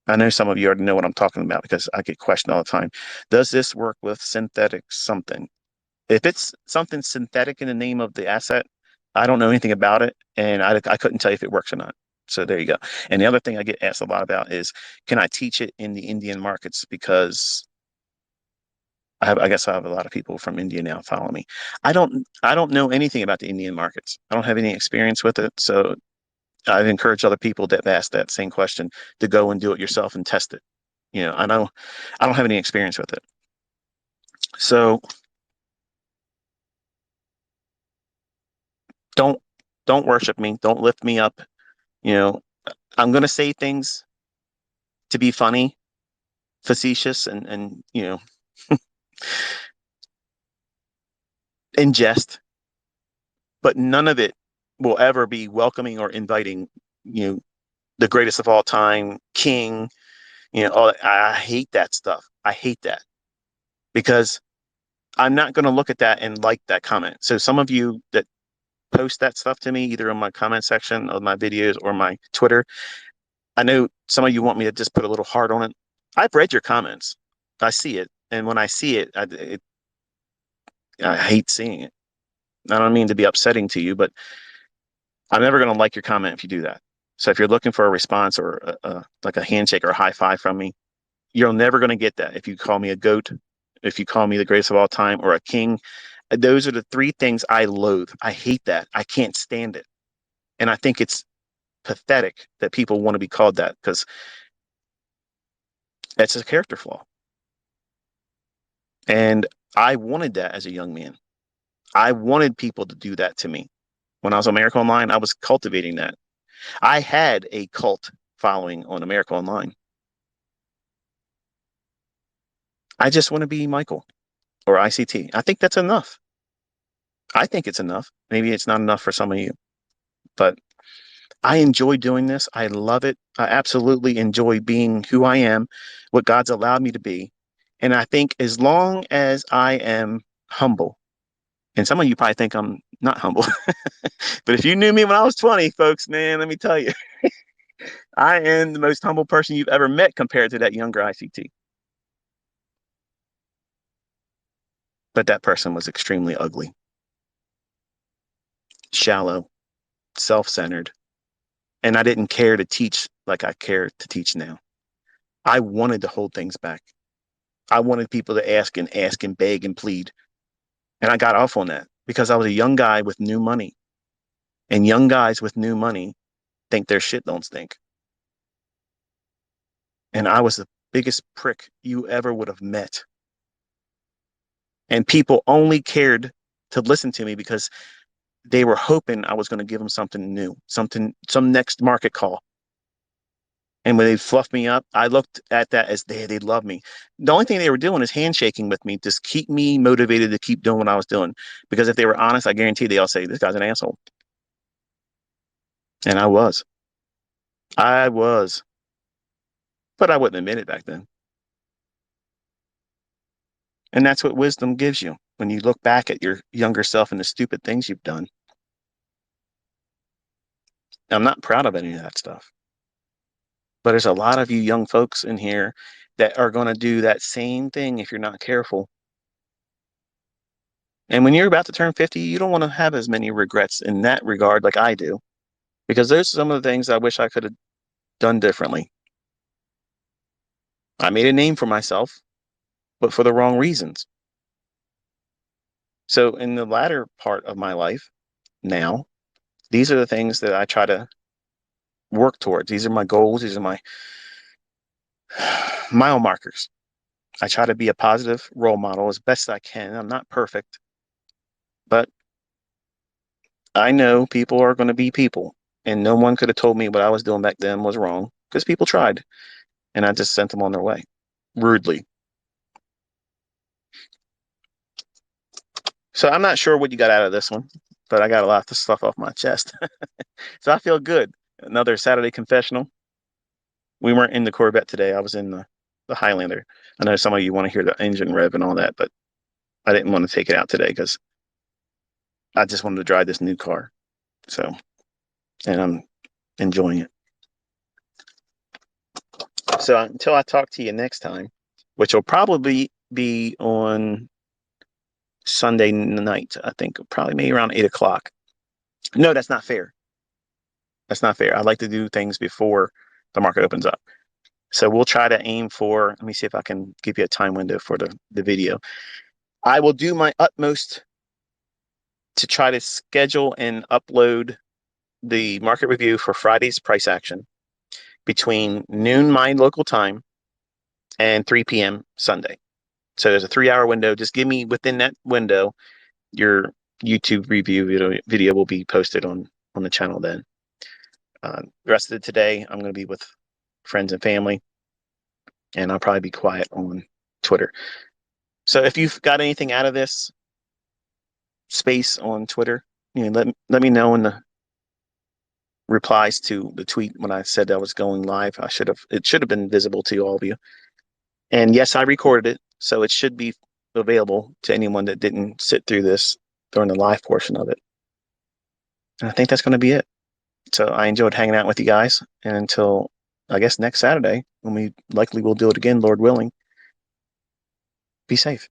I know some of you already know what I'm talking about because I get questioned all the time. Does this work with synthetic something? If it's something synthetic in the name of the asset, I don't know anything about it, and I couldn't tell you if it works or not. So there you go. And the other thing I get asked a lot about is, can I teach it in the Indian markets? Because I guess I have a lot of people from India now follow me. I don't know anything about the Indian markets. I don't have any experience with it. So I've encouraged other people that have asked that same question to go and do it yourself and test it. I don't have any experience with it. So don't don't worship me. Don't lift me up. You know, I'm gonna say things to be funny, facetious, and in jest, but none of it will ever be welcoming or inviting. You know, the greatest of all time, king. I hate that stuff. I hate that because I'm not going to look at that and like that comment. So some of you that post that stuff to me, either in my comment section of my videos or my Twitter, I know some of you want me to just put a little heart on it. I've read your comments. I see it. And when I see it, I hate seeing it. I don't mean to be upsetting to you, but I'm never going to like your comment if you do that. So if you're looking for a response or like a handshake or a high five from me, you're never going to get that. If you call me a goat, if you call me the greatest of all time or a king, those are the three things I loathe. I hate that. I can't stand it. And I think it's pathetic that people want to be called that because that's a character flaw. And I wanted that as a young man. I wanted people to do that to me. When I was on America Online, I was cultivating that. I had a cult following on America Online. I just want to be Michael or ICT. I think that's enough. I think it's enough. Maybe it's not enough for some of you, but I enjoy doing this. I love it. I absolutely enjoy being who I am, what God's allowed me to be. And I think as long as I am humble, and some of you probably think I'm not humble, but if you knew me when I was 20, folks, man, let me tell you, I am the most humble person you've ever met compared to that younger ICT. But that person was extremely ugly, shallow, self-centered, and I didn't care to teach like I care to teach now. I wanted to hold things back. I wanted people to ask and beg and plead. And I got off on that because I was a young guy with new money. And young guys with new money think their shit don't stink. And I was the biggest prick you ever would have met. And people only cared to listen to me because they were hoping I was going to give them something new, some next market call. And when they fluffed me up, I looked at that as they love me. The only thing they were doing is handshaking with me, just keep me motivated to keep doing what I was doing. Because if they were honest, I guarantee they all say, this guy's an asshole. And I was. I was. But I wouldn't admit it back then. And that's what wisdom gives you when you look back at your younger self and the stupid things you've done. I'm not proud of any of that stuff. But there's a lot of you young folks in here that are going to do that same thing if you're not careful. And when you're about to turn 50, you don't want to have as many regrets in that regard like I do, because there's some of the things I wish I could have done differently. I made a name for myself, but for the wrong reasons. So in the latter part of my life now, these are the things that I try to work towards. These are my goals. These are my mile markers. I try to be a positive role model as best I can. I'm not perfect, but I know people are going to be people, and no one could have told me what I was doing back then was wrong because people tried, and I just sent them on their way rudely. So I'm not sure what you got out of this one, but I got a lot of stuff off my chest. So I feel good. Another Saturday confessional. We weren't in the Corvette today. I was in the Highlander. I know some of you want to hear the engine rev and all that, but I didn't want to take it out today because I just wanted to drive this new car. So, and I'm enjoying it. So until I talk to you next time, which will probably be on Sunday night, I think probably maybe around 8 o'clock. No, that's not fair. That's not fair. I like to do things before the market opens up. So we'll try to aim for, let me see if I can give you a time window for the video. I will do my utmost to try to schedule and upload the market review for Friday's price action between noon my local time and 3 p.m. Sunday. So there's a 3-hour window. Just give me within that window. Your YouTube review video will be posted on the channel then. The rest of today, I'm going to be with friends and family, and I'll probably be quiet on Twitter. So if you've got anything out of this space on Twitter, let me know in the replies to the tweet when I said I was going live. It should have been visible to all of you. And yes, I recorded it, so it should be available to anyone that didn't sit through this during the live portion of it. And I think that's going to be it. So I enjoyed hanging out with you guys. And until, I guess, next Saturday, when we likely will do it again, Lord willing, be safe.